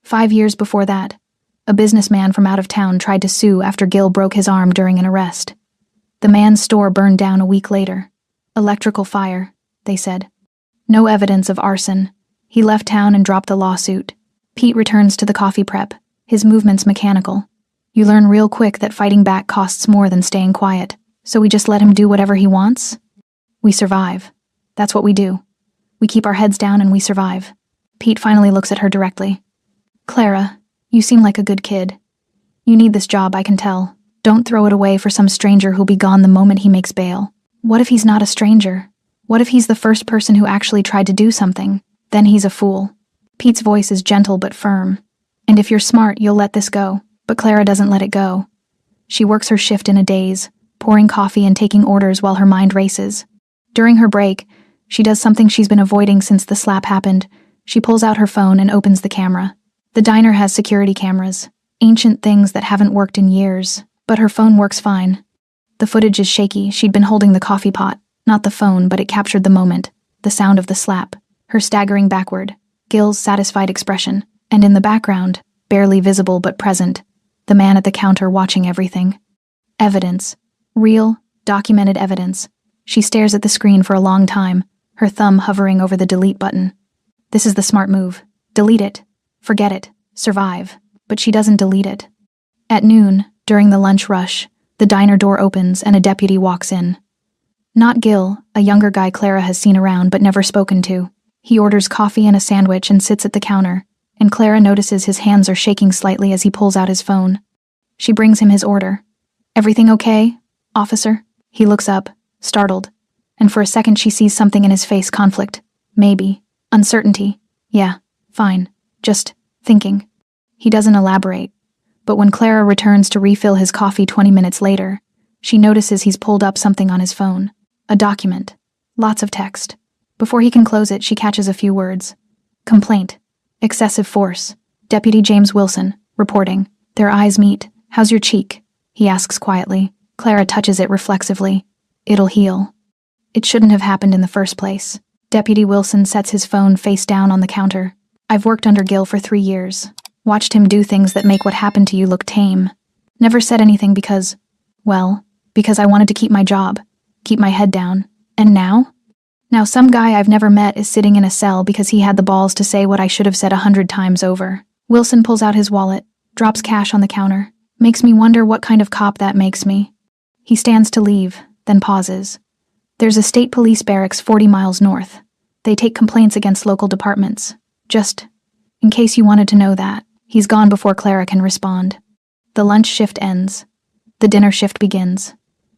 5 years before that, a businessman from out of town tried to sue after Gil broke his arm during an arrest. The man's store burned down a week later. Electrical fire, they said. No evidence of arson. He left town and dropped the lawsuit. Pete returns to the coffee prep, his movements mechanical. You learn real quick that fighting back costs more than staying quiet, so we just let him do whatever he wants? We survive. That's what we do. We keep our heads down and we survive. Pete finally looks at her directly. "Clara, you seem like a good kid. You need this job, I can tell. Don't throw it away for some stranger who'll be gone the moment he makes bail. What if he's not a stranger? What if he's the first person who actually tried to do something? Then he's a fool." Pete's voice is gentle but firm. "And if you're smart, you'll let this go." But Clara doesn't let it go. She works her shift in a daze, pouring coffee and taking orders while her mind races. During her break, she does something she's been avoiding since the slap happened. She pulls out her phone and opens the camera. The diner has security cameras, ancient things that haven't worked in years, but her phone works fine. The footage is shaky. She'd been holding the coffee pot, not the phone, but it captured the moment, the sound of the slap, her staggering backward, Gil's satisfied expression, and in the background, barely visible but present, the man at the counter watching everything. Evidence. Real, documented evidence. She stares at the screen for a long time, her thumb hovering over the delete button. This is the smart move. Delete it. Forget it. Survive. But she doesn't delete it. At noon, during the lunch rush, the diner door opens and a deputy walks in. Not Gil, a younger guy Clara has seen around but never spoken to. He orders coffee and a sandwich and sits at the counter, and Clara notices his hands are shaking slightly as he pulls out his phone. She brings him his order. "Everything okay, officer?" He looks up, startled, and for a second she sees something in his face: conflict, maybe, uncertainty. "Yeah, fine, just thinking." He doesn't elaborate, but when Clara returns to refill his coffee 20 minutes later, she notices he's pulled up something on his phone. A document. Lots of text. Before he can close it, she catches a few words. Complaint. Excessive force. Deputy James Wilson, reporting. Their eyes meet. "How's your cheek?" he asks quietly. Clara touches it reflexively. "It'll heal." It shouldn't have happened in the first place. Deputy Wilson sets his phone face down on the counter. I've worked under Gil for 3 years. Watched him do things that make what happened to you look tame. Never said anything because I wanted to keep my job, keep my head down. And now? Now some guy I've never met is sitting in a cell because he had the balls to say what I should have said 100 times over. Wilson pulls out his wallet, drops cash on the counter. Makes me wonder what kind of cop that makes me. He stands to leave, then pauses. There's a state police barracks 40 miles north. They take complaints against local departments. Just in case you wanted to know that. He's gone before Clara can respond. The lunch shift ends. The dinner shift begins.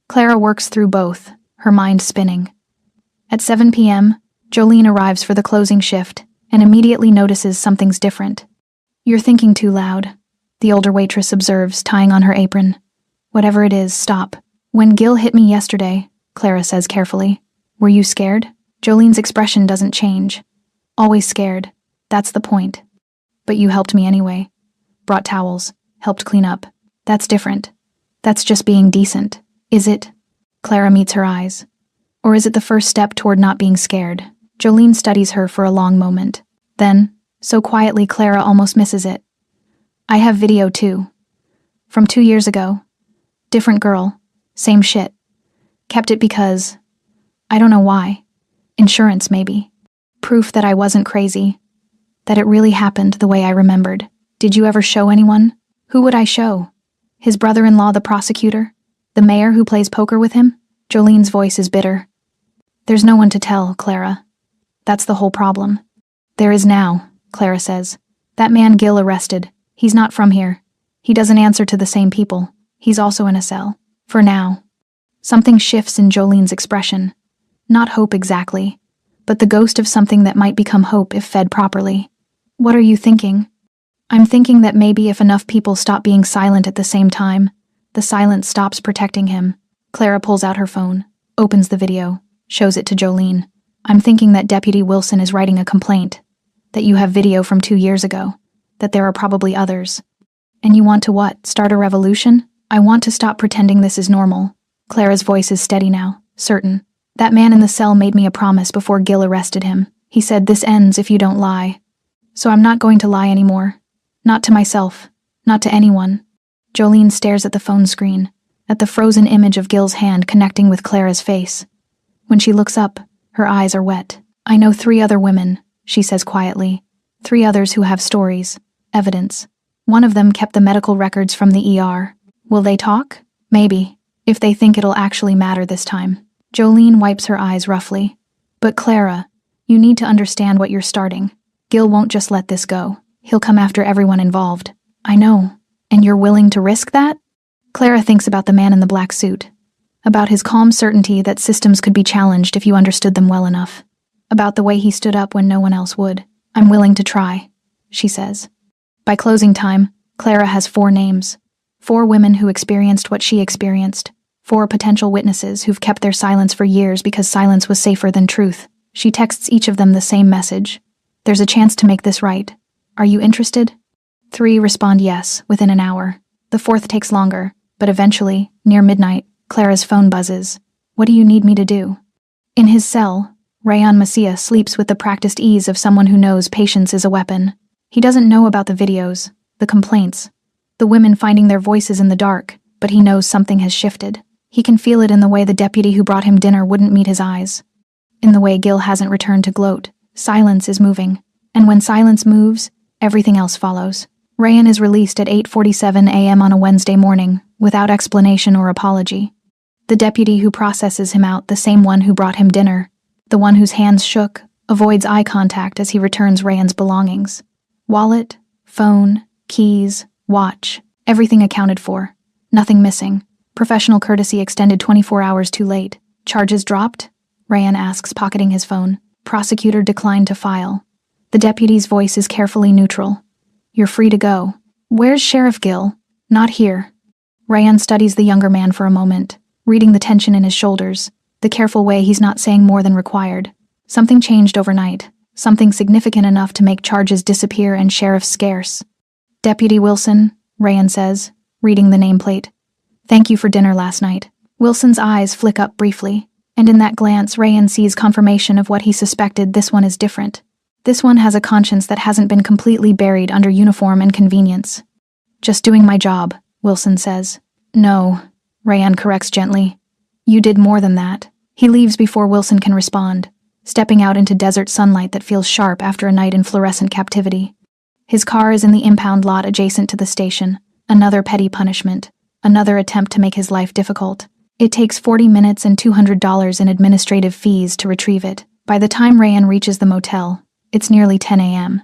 Clara works through both, her mind spinning. At 7 p.m., Jolene arrives for the closing shift and immediately notices something's different. You're thinking too loud, the older waitress observes, tying on her apron. Whatever it is, stop. When Gil hit me yesterday, Clara says carefully. Were you scared? Jolene's expression doesn't change. Always scared. That's the point. But you helped me anyway. Brought towels, helped clean up. That's different. That's just being decent. Is it? Clara meets her eyes. Or is it the first step toward not being scared? Jolene studies her for a long moment. Then, so quietly Clara almost misses it. I have video too. From 2 years ago. Different girl. Same shit. Kept it because... I don't know why. Insurance, maybe. Proof that I wasn't crazy. That it really happened the way I remembered. Did you ever show anyone? Who would I show? His brother-in-law, the prosecutor? The mayor who plays poker with him? Jolene's voice is bitter. There's no one to tell, Clara. That's the whole problem. There is now, Clara says. That man Gil arrested. He's not from here. He doesn't answer to the same people. He's also in a cell. For now. Something shifts in Jolene's expression. Not hope exactly, but the ghost of something that might become hope if fed properly. What are you thinking? I'm thinking that maybe if enough people stop being silent at the same time, the silence stops protecting him. Clara pulls out her phone, opens the video, shows it to Jolene. I'm thinking that Deputy Wilson is writing a complaint, that you have video from 2 years ago, that there are probably others. And you want to what? Start a revolution? I want to stop pretending this is normal. Clara's voice is steady now, certain. That man in the cell made me a promise before Gil arrested him. He said, this ends if you don't lie. So I'm not going to lie anymore. Not to myself. Not to anyone. Jolene stares at the phone screen, at the frozen image of Gil's hand connecting with Clara's face. When she looks up, her eyes are wet. I know 3 other women, she says quietly. 3 others who have stories, evidence. One of them kept the medical records from the ER. Will they talk? Maybe, if they think it'll actually matter this time. Jolene wipes her eyes roughly. But Clara, you need to understand what you're starting. Gil won't just let this go. He'll come after everyone involved. I know. And you're willing to risk that? Clara thinks about the man in the black suit. About his calm certainty that systems could be challenged if you understood them well enough. About the way he stood up when no one else would. I'm willing to try, she says. By closing time, Clara has 4 names. 4 women who experienced what she experienced. 4 potential witnesses who've kept their silence for years because silence was safer than truth. She texts each of them the same message. There's a chance to make this right. Are you interested? 3 respond yes, within an hour. The 4th takes longer, but eventually, near midnight, Clara's phone buzzes. What do you need me to do? In his cell, Rayan Mafia sleeps with the practiced ease of someone who knows patience is a weapon. He doesn't know about the videos, the complaints, the women finding their voices in the dark, but he knows something has shifted. He can feel it in the way the deputy who brought him dinner wouldn't meet his eyes. In the way Gil hasn't returned to gloat. Silence is moving. And when silence moves, everything else follows. Rayan is released at 8:47 a.m. on a Wednesday morning, without explanation or apology. The deputy who processes him out, the same one who brought him dinner, the one whose hands shook, avoids eye contact as he returns Rayan's belongings. Wallet, phone, keys, watch, everything accounted for. Nothing missing. Professional courtesy extended 24 hours too late. Charges dropped? Rayan asks, pocketing his phone. Prosecutor declined to file. The deputy's voice is carefully neutral. You're free to go. Where's Sheriff Gil? Not here. Rayan studies the younger man for a moment, reading the tension in his shoulders, the careful way he's not saying more than required. Something changed overnight, something significant enough to make charges disappear and sheriffs scarce. Deputy Wilson, Rayan says, reading the nameplate. Thank you for dinner last night. Wilson's eyes flick up briefly, And in that glance, Rayan sees confirmation of what he suspected. This one is different. This one has a conscience that hasn't been completely buried under uniform and convenience. Just doing my job, Wilson says. No, Rayan corrects gently. You did more than that. He leaves before Wilson can respond, stepping out into desert sunlight that feels sharp after a night in fluorescent captivity. His car is in the impound lot adjacent to the station. Another petty punishment. Another attempt to make his life difficult. It takes 40 minutes and $200 in administrative fees to retrieve it. By the time Rayan reaches the motel, it's nearly 10 a.m.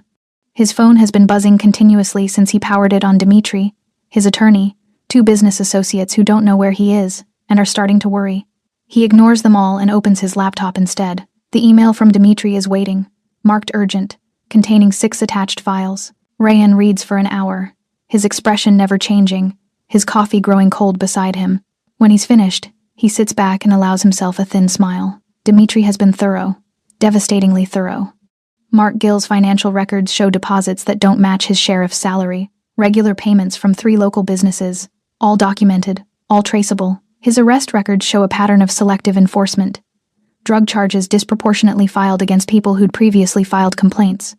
His phone has been buzzing continuously since he powered it on Dimitri, his attorney, 2 business associates who don't know where he is and are starting to worry. He ignores them all and opens his laptop instead. The email from Dimitri is waiting, marked urgent, containing 6 attached files. Rayan reads for an hour, his expression never changing, his coffee growing cold beside him. When he's finished, he sits back and allows himself a thin smile. Dimitri has been thorough, devastatingly thorough. Mark Gill's financial records show deposits that don't match his sheriff's salary, regular payments from 3 local businesses, all documented, all traceable. His arrest records show a pattern of selective enforcement. Drug charges disproportionately filed against people who'd previously filed complaints.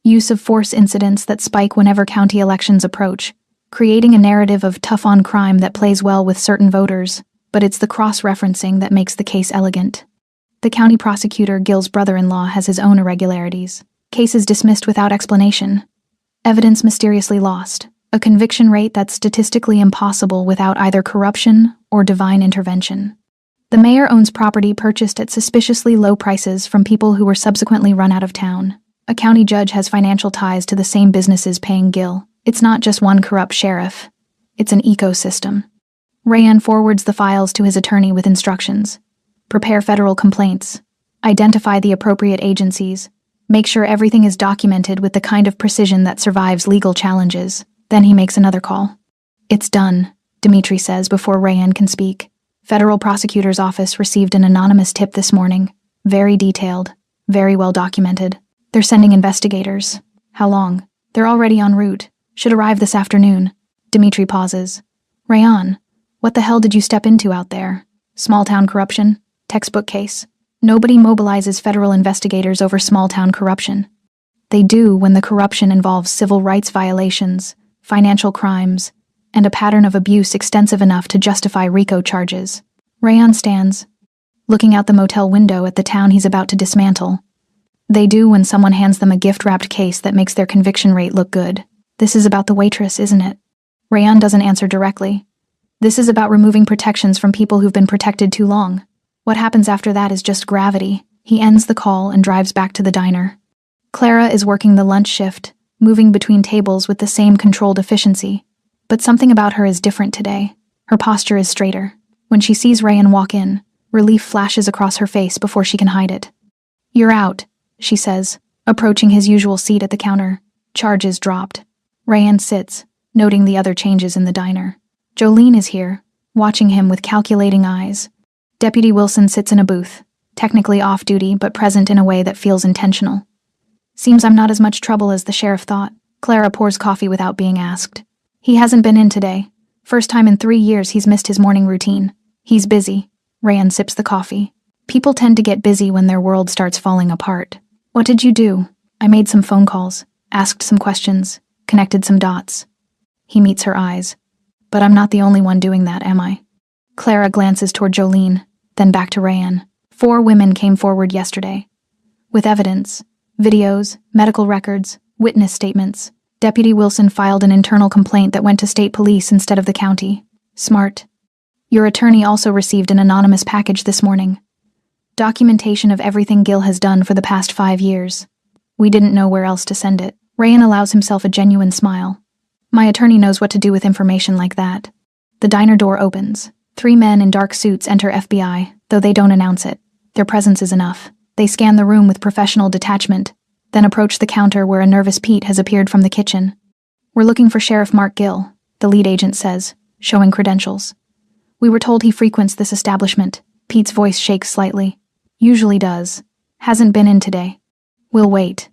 Use of force incidents that spike whenever county elections approach, creating a narrative of tough-on-crime that plays well with certain voters, but it's the cross-referencing that makes the case elegant. The county prosecutor, Gill's brother-in-law, has his own irregularities. Cases dismissed without explanation. Evidence mysteriously lost. A conviction rate that's statistically impossible without either corruption or divine intervention. The mayor owns property purchased at suspiciously low prices from people who were subsequently run out of town. A county judge has financial ties to the same businesses paying Gill. It's not just one corrupt sheriff. It's an ecosystem. Rayan forwards the files to his attorney with instructions. Prepare federal complaints. Identify the appropriate agencies. Make sure everything is documented with the kind of precision that survives legal challenges. Then he makes another call. It's done, Dimitri says before Rayan can speak. Federal prosecutor's office received an anonymous tip this morning. Very detailed. Very well documented. They're sending investigators. How long? They're already en route. Should arrive this afternoon. Dimitri pauses. Rayan, what the hell did you step into out there? Small-town corruption? Textbook case. Nobody mobilizes federal investigators over small-town corruption. They do when the corruption involves civil rights violations, financial crimes, and a pattern of abuse extensive enough to justify RICO charges. Rayan stands, looking out the motel window at the town he's about to dismantle. They do when someone hands them a gift-wrapped case that makes their conviction rate look good. This is about the Waitress, isn't it? Rayan doesn't answer directly. This is about removing protections from people who've been protected too long. What happens after that is just gravity. He ends the call and drives back to the diner. Clara is working the lunch shift, moving between tables with the same controlled efficiency. But something about her is different today. Her posture is straighter. When she sees Rayan walk in, relief flashes across her face before she can hide it. You're out, she says, approaching his usual seat at the counter. Charges dropped. Rayan sits, noting the other changes in the diner. Jolene is here, watching him with calculating eyes. Deputy Wilson sits in a booth, technically off-duty but present in a way that feels intentional. Seems I'm not as much trouble as the sheriff thought. Clara pours coffee without being asked. He hasn't been in today. First time in 3 years he's missed his morning routine. He's busy. Rayan sips the coffee. People tend to get busy when their world starts falling apart. What did you do? I made some phone calls, asked some questions, connected some dots. He meets her eyes. But I'm not the only one doing that, am I? Clara glances toward Jolene, then back to Rayan. 4 women came forward yesterday. With evidence, videos, medical records, witness statements. Deputy Wilson filed an internal complaint that went to state police instead of the county. Smart. Your attorney also received an anonymous package this morning. Documentation of everything Gill has done for the past 5 years. We didn't know where else to send it. Rayan allows himself a genuine smile. My attorney knows what to do with information like that. The diner door opens. 3 men in dark suits enter FBI, though they don't announce it. Their presence is enough. They scan the room with professional detachment, then approach the counter where a nervous Pete has appeared from the kitchen. We're looking for Sheriff Mark Gill, the lead agent says, showing credentials. We were told he frequents this establishment. Pete's voice shakes slightly. Usually does. Hasn't been in today. We'll wait.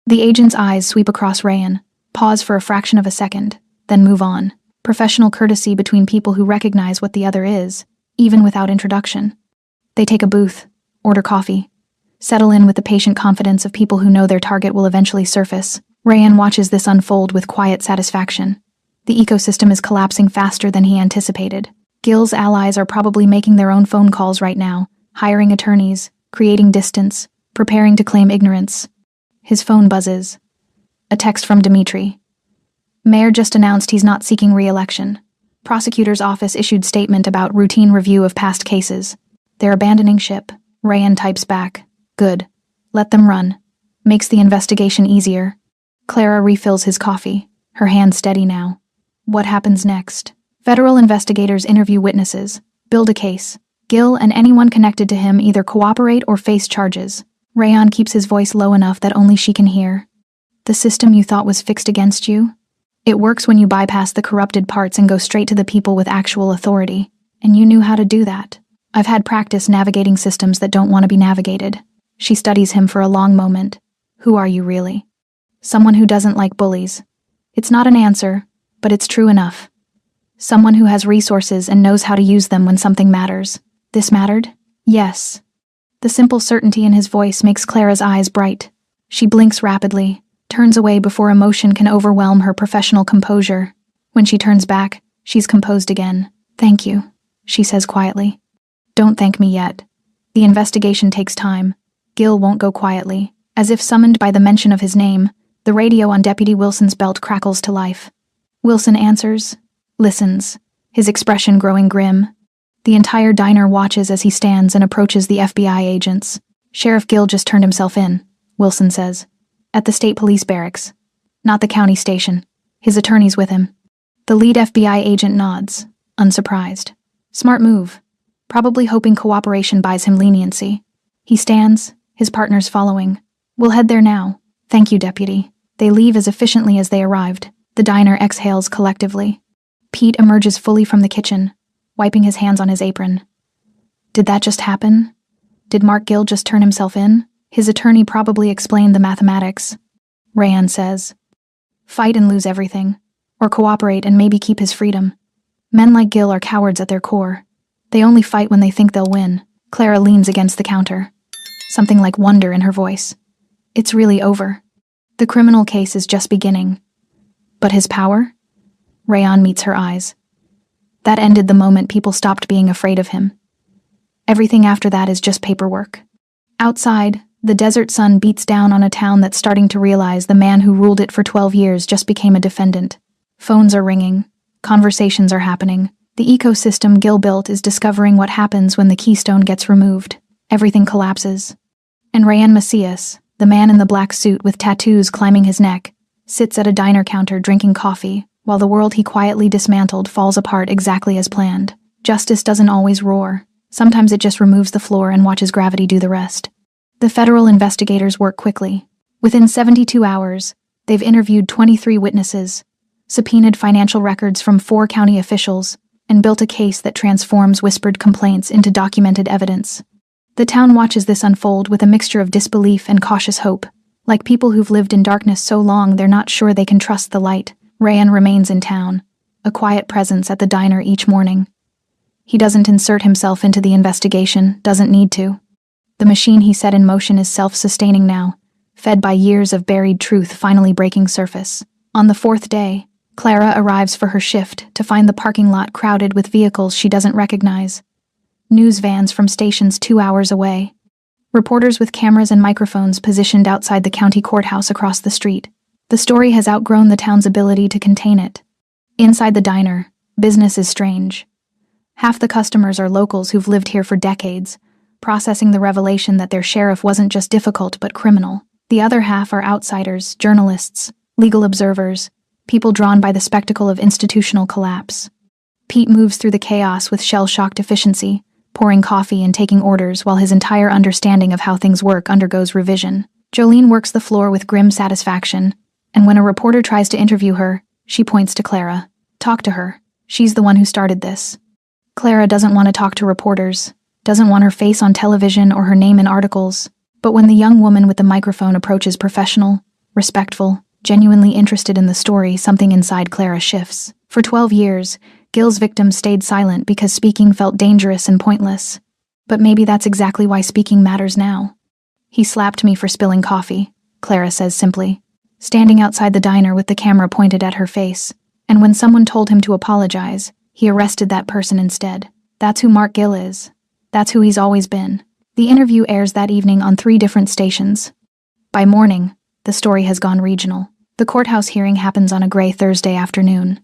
The agent's eyes sweep across Rayan, pause for a fraction of a second, then move on. Professional courtesy between people who recognize what the other is, even without introduction. They take a booth, order coffee, settle in with the patient confidence of people who know their target will eventually surface. Rayan watches this unfold with quiet satisfaction. The ecosystem is collapsing faster than he anticipated. Gil's allies are probably making their own phone calls right now, hiring attorneys, creating distance, preparing to claim ignorance. His phone buzzes. A text from Dmitri. Mayor just announced he's not seeking re-election. Prosecutor's office issued statement about routine review of past cases. They're abandoning ship. Rayan types back. Good. Let them run. Makes the investigation easier. Clara refills his coffee, her hand steady now. What happens next? Federal investigators interview witnesses, build a case. Gil and anyone connected to him either cooperate or face charges. Rayan keeps his voice low enough that only she can hear. The system you thought was fixed against you? It works when you bypass the corrupted parts and go straight to the people with actual authority. And you knew how to do that. I've had practice navigating systems that don't want to be navigated. She studies him for a long moment. Who are you really? Someone who doesn't like bullies. It's not an answer, but it's true enough. Someone who has resources and knows how to use them when something matters. This mattered? Yes. The simple certainty in his voice makes Clara's eyes bright. She blinks rapidly, turns away before emotion can overwhelm her professional composure. When she turns back, she's composed again. Thank you, she says quietly. Don't thank me yet. The investigation takes time. Gil won't go quietly. As if summoned by the mention of his name, the radio on Deputy Wilson's belt crackles to life. Wilson answers, listens, his expression growing grim. The entire diner watches as he stands and approaches the FBI agents. Sheriff Gil just turned himself in, Wilson says. At the state police barracks. Not the county station. His attorney's with him. The lead FBI agent nods, unsurprised. Smart move. Probably hoping cooperation buys him leniency. He stands, his partners following. We'll head there now. Thank you, Deputy. They leave as efficiently as they arrived. The diner exhales collectively. Pete emerges fully from the kitchen, wiping his hands on his apron. Did that just happen? Did Mark Gil just turn himself in? His attorney probably explained the mathematics. Rayan says, fight and lose everything, or cooperate and maybe keep his freedom. Men like Gil are cowards at their core. They only fight when they think they'll win. Clara leans against the counter, something like wonder in her voice. It's really over. The criminal case is just beginning. But his power? Rayan meets her eyes. That ended the moment people stopped being afraid of him. Everything after that is just paperwork. Outside, the desert sun beats down on a town that's starting to realize the man who ruled it for 12 years just became a defendant. Phones are ringing. Conversations are happening. The ecosystem Gil built is discovering what happens when the keystone gets removed. Everything collapses. And Rayan Macias, the man in the black suit with tattoos climbing his neck, sits at a diner counter drinking coffee, while the world he quietly dismantled falls apart exactly as planned. Justice doesn't always roar. Sometimes it just removes the floor and watches gravity do the rest. The federal investigators work quickly. Within 72 hours, they've interviewed 23 witnesses, subpoenaed financial records from 4 county officials, and built a case that transforms whispered complaints into documented evidence. The town watches this unfold with a mixture of disbelief and cautious hope. Like people who've lived in darkness so long they're not sure they can trust the light, Rayan remains in town, a quiet presence at the diner each morning. He doesn't insert himself into the investigation, doesn't need to. The machine he set in motion is self-sustaining now, fed by years of buried truth finally breaking surface. On the 4th day, Clara arrives for her shift to find the parking lot crowded with vehicles she doesn't recognize. News vans from stations 2 hours away. Reporters with cameras and microphones positioned outside the county courthouse across the street. The story has outgrown the town's ability to contain it. Inside the diner, business is strange. Half the customers are locals who've lived here for decades, processing the revelation that their sheriff wasn't just difficult but criminal. The other half are outsiders, journalists, legal observers, people drawn by the spectacle of institutional collapse. Pete moves through the chaos with shell-shocked efficiency, pouring coffee and taking orders while his entire understanding of how things work undergoes revision. Jolene works the floor with grim satisfaction, and when a reporter tries to interview her, she points to Clara. Talk to her. She's the one who started this. Clara doesn't want to talk to reporters, doesn't want her face on television or her name in articles, but when the young woman with the microphone approaches professional, respectful, genuinely interested in the story, something inside Clara shifts. For 12 years, Gil's victims stayed silent because speaking felt dangerous and pointless. But maybe that's exactly why speaking matters now. He slapped me for spilling coffee, Clara says simply, standing outside the diner with the camera pointed at her face. And when someone told him to apologize, he arrested that person instead. That's who Mark Gill is. That's who he's always been. The interview airs that evening on 3 different stations. By morning, the story has gone regional. The courthouse hearing happens on a gray Thursday afternoon.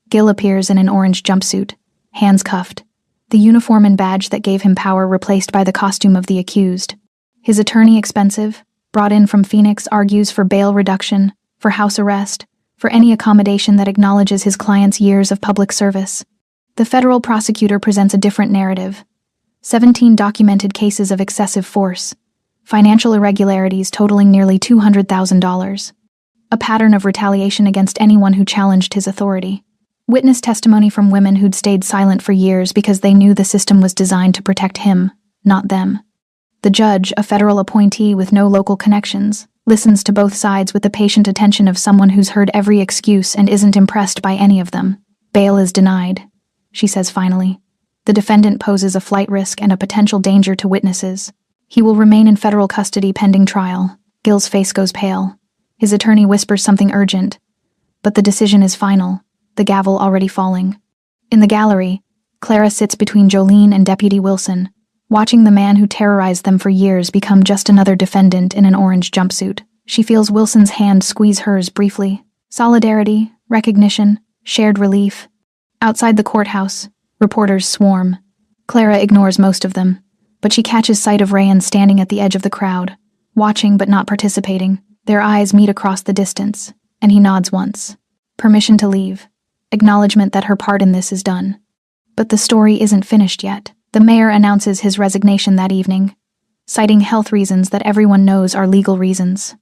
Gill appears in an orange jumpsuit, hands cuffed, the uniform and badge that gave him power replaced by the costume of the accused. His attorney, expensive, brought in from Phoenix, argues for bail reduction, for house arrest, for any accommodation that acknowledges his client's years of public service. The federal prosecutor presents a different narrative. 17 documented cases of excessive force, financial irregularities totaling nearly $200,000. A pattern of retaliation against anyone who challenged his authority. Witness testimony from women who'd stayed silent for years because they knew the system was designed to protect him, not them. The judge, a federal appointee with no local connections, listens to both sides with the patient attention of someone who's heard every excuse and isn't impressed by any of them. Bail is denied, she says finally. The defendant poses a flight risk and a potential danger to witnesses. He will remain in federal custody pending trial. Gill's face goes pale. His attorney whispers something urgent. But the decision is final, the gavel already falling. In the gallery, Clara sits between Jolene and Deputy Wilson, watching the man who terrorized them for years become just another defendant in an orange jumpsuit. She feels Wilson's hand squeeze hers briefly. Solidarity, recognition, shared relief. Outside the courthouse, reporters swarm. Clara ignores most of them, but she catches sight of Rayan standing at the edge of the crowd, watching but not participating. Their eyes meet across the distance, and he nods once. Permission to leave. Acknowledgement that her part in this is done. But the story isn't finished yet. The mayor announces his resignation that evening, citing health reasons that everyone knows are legal reasons.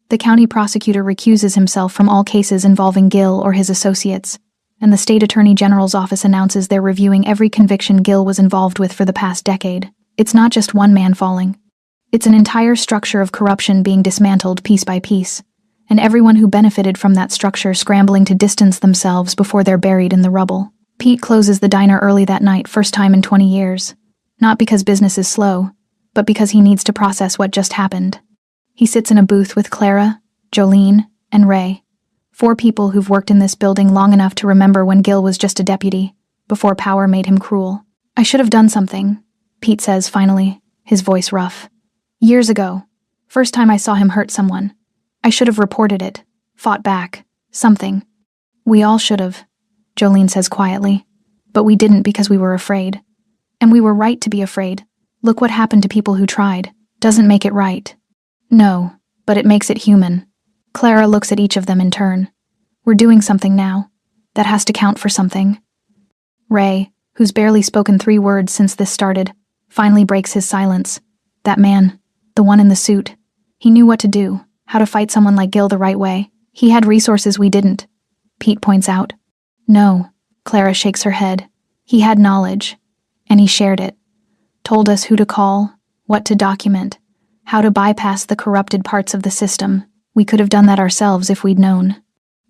The county prosecutor recuses himself from all cases involving Gill or his associates, and the state attorney general's office announces they're reviewing every conviction Gill was involved with for the past decade. It's not just one man falling. It's an entire structure of corruption being dismantled piece by piece, and everyone who benefited from that structure scrambling to distance themselves before they're buried in the rubble. Pete closes the diner early that night, first time in 20 years. Not because business is slow, but because he needs to process what just happened. He sits in a booth with Clara, Jolene, and Ray. 4 people who've worked in this building long enough to remember when Gill was just a deputy, before power made him cruel. I should have done something, Pete says finally, his voice rough. Years ago, first time I saw him hurt someone. I should have reported it, fought back, something. We all should have, Jolene says quietly. But we didn't because we were afraid. And we were right to be afraid. Look what happened to people who tried. Doesn't make it right. No, but it makes it human. Clara looks at each of them in turn. We're doing something now. That has to count for something. Ray, who's barely spoken 3 words since this started, finally breaks his silence. That man, the one in the suit. He knew what to do, how to fight someone like Gill the right way. He had resources we didn't, Pete points out. No, Clara shakes her head. He had knowledge, and he shared it. Told us who to call, what to document, how to bypass the corrupted parts of the system. We could have done that ourselves if we'd known.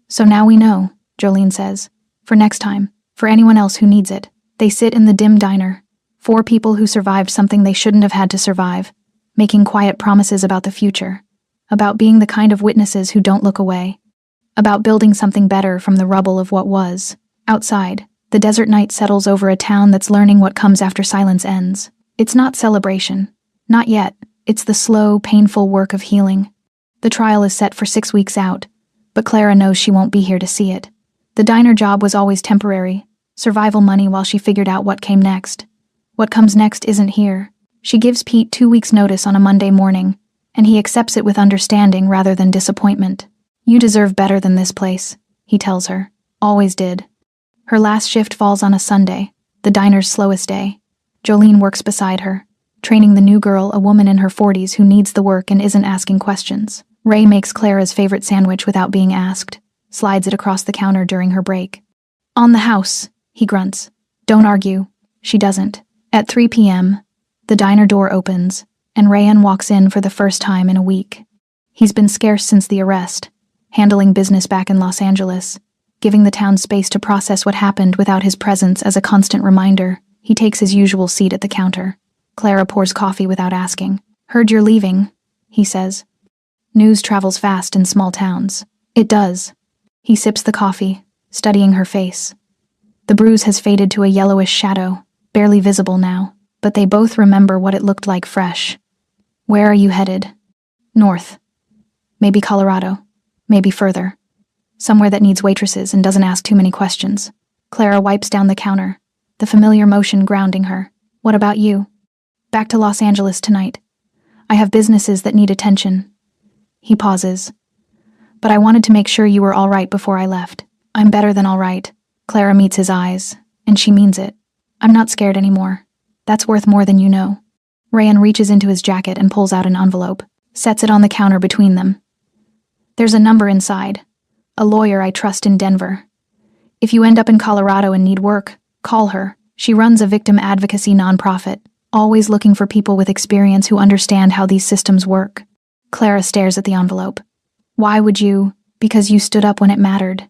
So now we know, Jolene says. For next time, for anyone else who needs it. They sit in the dim diner. 4 people who survived something they shouldn't have had to survive, making quiet promises about the future, about being the kind of witnesses who don't look away, about building something better from the rubble of what was. Outside, the desert night settles over a town that's learning what comes after silence ends. It's not celebration. Not yet. It's the slow, painful work of healing. The trial is set for 6 weeks out, but Clara knows she won't be here to see it. The diner job was always temporary, survival money while she figured out what came next. What comes next isn't here. She gives Pete 2 weeks' notice on a Monday morning, and he accepts it with understanding rather than disappointment. You deserve better than this place, he tells her. Always did. Her last shift falls on a Sunday, the diner's slowest day. Jolene works beside her, training the new girl, a woman in her 40s who needs the work and isn't asking questions. Ray makes Clara's favorite sandwich without being asked, slides it across the counter during her break. On the house, he grunts. Don't argue. She doesn't. At 3 p.m., the diner door opens, and Rayan walks in for the first time in a week. He's been scarce since the arrest, handling business back in Los Angeles, giving the town space to process what happened without his presence as a constant reminder. He takes his usual seat at the counter. Clara pours coffee without asking. Heard you're leaving, he says. News travels fast in small towns. It does. He sips the coffee, studying her face. The bruise has faded to a yellowish shadow, barely visible now, but they both remember what it looked like fresh. Where are you headed? North. Maybe Colorado. Maybe further. Somewhere that needs waitresses and doesn't ask too many questions. Clara wipes down the counter, the familiar motion grounding her. What about you? Back to Los Angeles tonight. I have businesses that need attention. He pauses. But I wanted to make sure you were all right before I left. I'm better than all right. Clara meets his eyes, and she means it. I'm not scared anymore. That's worth more than you know. Rayan reaches into his jacket and pulls out an envelope, sets it on the counter between them. There's a number inside. A lawyer I trust in Denver. If you end up in Colorado and need work, call her. She runs a victim advocacy nonprofit, always looking for people with experience who understand how these systems work. Clara stares at the envelope. Why would you? Because you stood up when it mattered.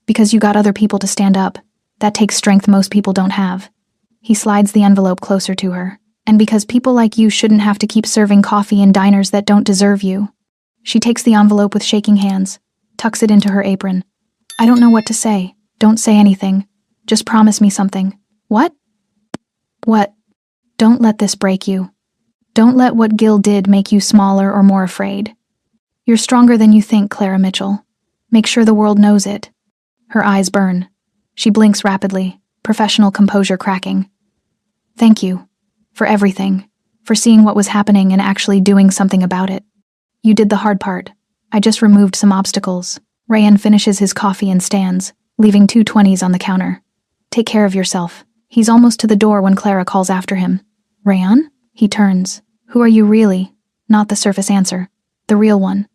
Because you got other people to stand up. That takes strength most people don't have. He slides the envelope closer to her. And because people like you shouldn't have to keep serving coffee in diners that don't deserve you. She takes the envelope with shaking hands, tucks it into her apron. I don't know what to say. Don't say anything. Just promise me something. What? What? Don't let this break you. Don't let what Gil did make you smaller or more afraid. You're stronger than you think, Clara Mitchell. Make sure the world knows it. Her eyes burn. She blinks rapidly, professional composure cracking. Thank you. For everything. For seeing what was happening and actually doing something about it. You did the hard part. I just removed some obstacles. Rayan finishes his coffee and stands, leaving 2 20s on the counter. Take care of yourself. He's almost to the door when Clara calls after him. Rayan? He turns. Who are you really? Not the surface answer. The real one.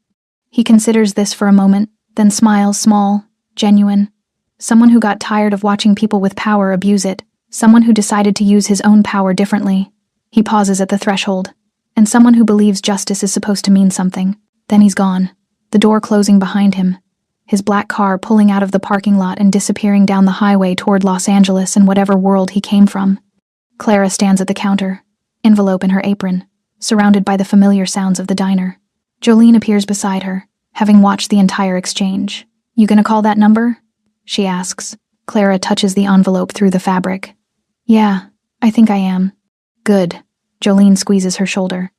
He considers this for a moment, then smiles, small, genuine. Someone who got tired of watching people with power abuse it. Someone who decided to use his own power differently. He pauses at the threshold. And someone who believes justice is supposed to mean something. Then he's gone. The door closing behind him. His black car pulling out of the parking lot and disappearing down the highway toward Los Angeles and whatever world he came from. Clara stands at the counter, envelope in her apron, surrounded by the familiar sounds of the diner. Jolene appears beside her, having watched the entire exchange. You gonna call that number? She asks. Clara touches the envelope through the fabric. Yeah, I think I am. Good. Jolene squeezes her shoulder.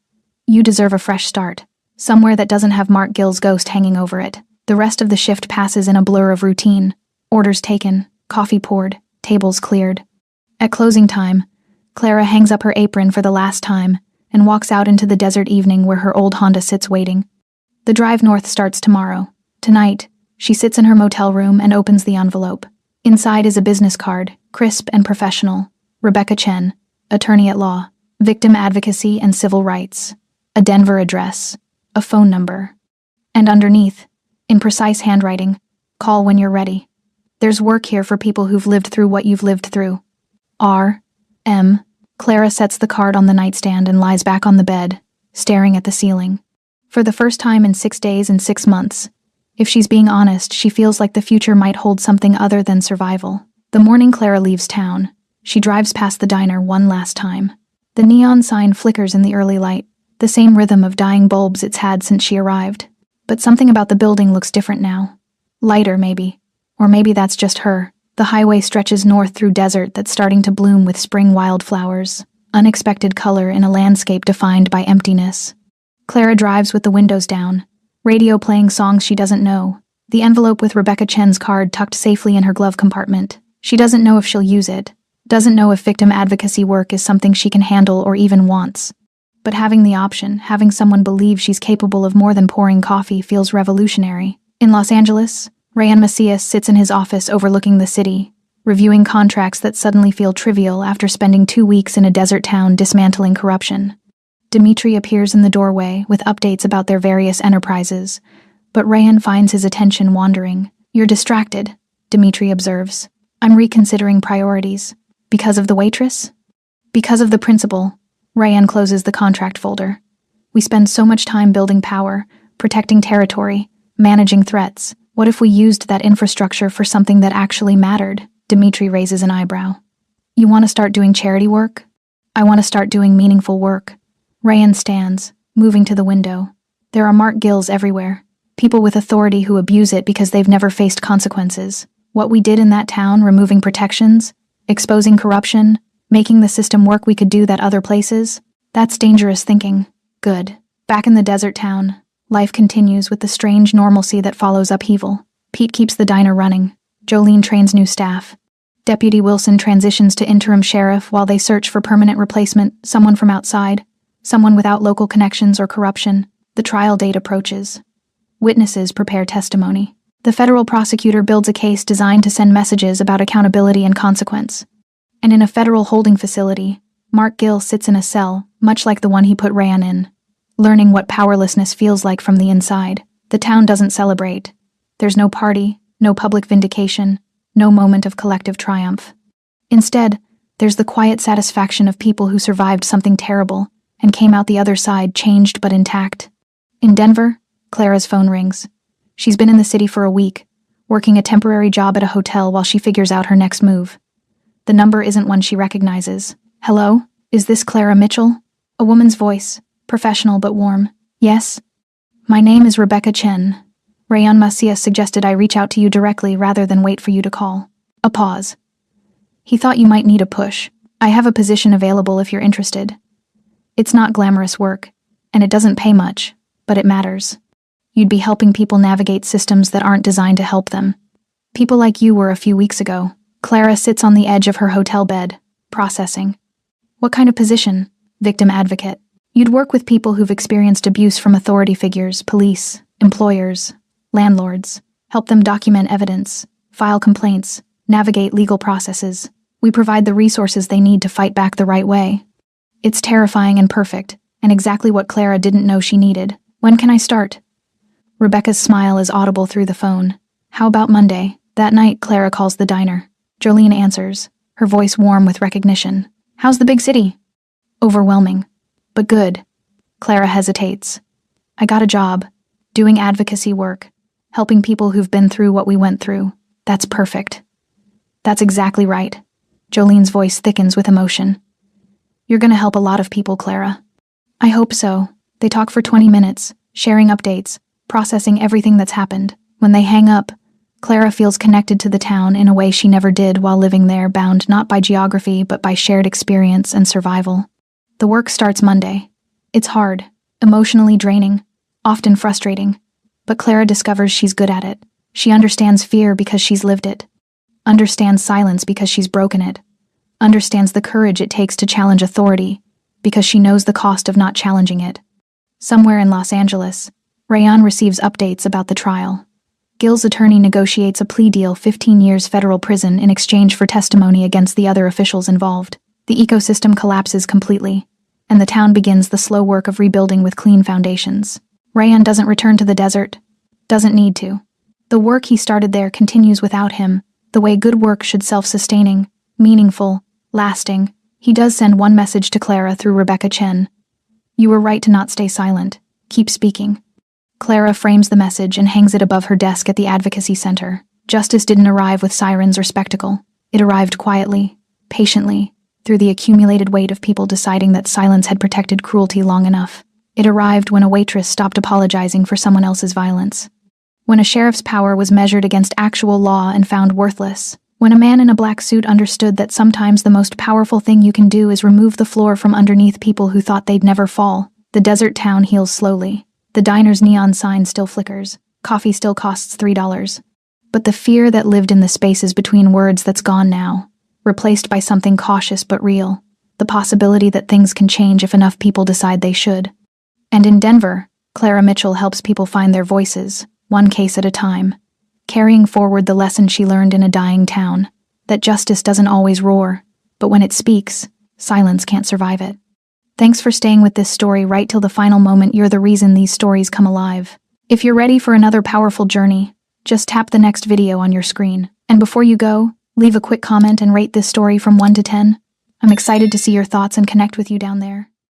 You deserve a fresh start. Somewhere that doesn't have Mark Gill's ghost hanging over it. The rest of the shift passes in a blur of routine. Orders taken, coffee poured, tables cleared. At closing time, Clara hangs up her apron for the last time and walks out into the desert evening where her old Honda sits waiting. The drive north starts tomorrow. Tonight, she sits in her motel room and opens the envelope. Inside is a business card, crisp and professional. Rebecca Chen, attorney at law, victim advocacy and civil rights. A Denver address, a phone number. And underneath, in precise handwriting, call when you're ready. There's work here for people who've lived through what you've lived through. R.M. Clara sets the card on the nightstand and lies back on the bed, staring at the ceiling. For the first time in 6 days and 6 months, if she's being honest, she feels like the future might hold something other than survival. The morning Clara leaves town, she drives past the diner one last time. The neon sign flickers in the early light, the same rhythm of dying bulbs it's had since she arrived. But something about the building looks different now. Lighter, maybe. Or maybe that's just her. The highway stretches north through desert that's starting to bloom with spring wildflowers. Unexpected color in a landscape defined by emptiness. Clara drives with the windows down, radio playing songs she doesn't know, the envelope with Rebecca Chen's card tucked safely in her glove compartment. She doesn't know if she'll use it, doesn't know if victim advocacy work is something she can handle or even wants. But having the option, having someone believe she's capable of more than pouring coffee feels revolutionary. In Los Angeles, Rayan Macias sits in his office overlooking the city, reviewing contracts that suddenly feel trivial after spending 2 weeks in a desert town dismantling corruption. Dimitri appears in the doorway with updates about their various enterprises, but Rayan finds his attention wandering. You're distracted, Dimitri observes. I'm reconsidering priorities. Because of the waitress? Because of the principal. Rayan closes the contract folder. We spend so much time building power, protecting territory, managing threats. What if we used that infrastructure for something that actually mattered? Dimitri raises an eyebrow. You want to start doing charity work? I want to start doing meaningful work. Rayan stands, moving to the window. There are marked gills everywhere. People with authority who abuse it because they've never faced consequences. What we did in that town, removing protections, exposing corruption, making the system work, we could do that other places. That's dangerous thinking. Good. Back in the desert town, life continues with the strange normalcy that follows upheaval. Pete keeps the diner running. Jolene trains new staff. Deputy Wilson transitions to interim sheriff while they search for permanent replacement, someone from outside, someone without local connections or corruption. The trial date approaches. Witnesses prepare testimony. The federal prosecutor builds a case designed to send messages about accountability and consequence. And in a federal holding facility, Mark Gill sits in a cell, much like the one he put Rayan in, learning what powerlessness feels like from the inside. The town doesn't celebrate. There's no party, no public vindication, no moment of collective triumph. Instead, there's the quiet satisfaction of people who survived something terrible and came out the other side changed but intact. In Denver, Clara's phone rings. She's been in the city for a week, working a temporary job at a hotel while she figures out her next move. The number isn't one she recognizes. Hello? Is this Clara Mitchell? A woman's voice, professional but warm. Yes? My name is Rebecca Chen. Rayan Mafia suggested I reach out to you directly rather than wait for you to call. A pause. He thought you might need a push. I have a position available if you're interested. It's not glamorous work, and it doesn't pay much, but it matters. You'd be helping people navigate systems that aren't designed to help them. People like you were a few weeks ago. Clara sits on the edge of her hotel bed, processing. What kind of position? Victim advocate. You'd work with people who've experienced abuse from authority figures, police, employers, landlords. Help them document evidence, file complaints, navigate legal processes. We provide the resources they need to fight back the right way. It's terrifying and perfect, and exactly what Clara didn't know she needed. When can I start? Rebecca's smile is audible through the phone. How about Monday? That night, Clara calls the diner. Jolene answers, her voice warm with recognition. How's the big city? Overwhelming. But good. Clara hesitates. I got a job, doing advocacy work, helping people who've been through what we went through. That's perfect. That's exactly right. Jolene's voice thickens with emotion. You're gonna help a lot of people, Clara. I hope so. They talk for 20 minutes, sharing updates, processing everything that's happened. When they hang up, Clara feels connected to the town in a way she never did while living there, bound not by geography but by shared experience and survival. The work starts Monday. It's hard, emotionally draining, often frustrating, but Clara discovers she's good at it. She understands fear because she's lived it, understands silence because she's broken it, understands the courage it takes to challenge authority because she knows the cost of not challenging it. Somewhere in Los Angeles, Rayan receives updates about the trial. Gill's attorney negotiates a plea deal, 15 years federal prison in exchange for testimony against the other officials involved. The ecosystem collapses completely, and the town begins the slow work of rebuilding with clean foundations. Rayan doesn't return to the desert. Doesn't need to. The work he started there continues without him, the way good work should, self-sustaining, meaningful, lasting. He does send one message to Clara through Rebecca Chen. You were right to not stay silent. Keep speaking. Clara frames the message and hangs it above her desk at the advocacy center. Justice didn't arrive with sirens or spectacle. It arrived quietly, patiently, through the accumulated weight of people deciding that silence had protected cruelty long enough. It arrived when a waitress stopped apologizing for someone else's violence. When a sheriff's power was measured against actual law and found worthless. When a man in a black suit understood that sometimes the most powerful thing you can do is remove the floor from underneath people who thought they'd never fall. The desert town heals slowly. The diner's neon sign still flickers. Coffee still costs $3. But the fear that lived in the spaces between words, that's gone now, replaced by something cautious but real. The possibility that things can change if enough people decide they should. And in Denver, Clara Mitchell helps people find their voices, one case at a time, carrying forward the lesson she learned in a dying town, that justice doesn't always roar, but when it speaks, silence can't survive it. Thanks for staying with this story right till the final moment. You're the reason these stories come alive. If you're ready for another powerful journey, just tap the next video on your screen. And before you go, leave a quick comment and rate this story from 1 to 10. I'm excited to see your thoughts and connect with you down there.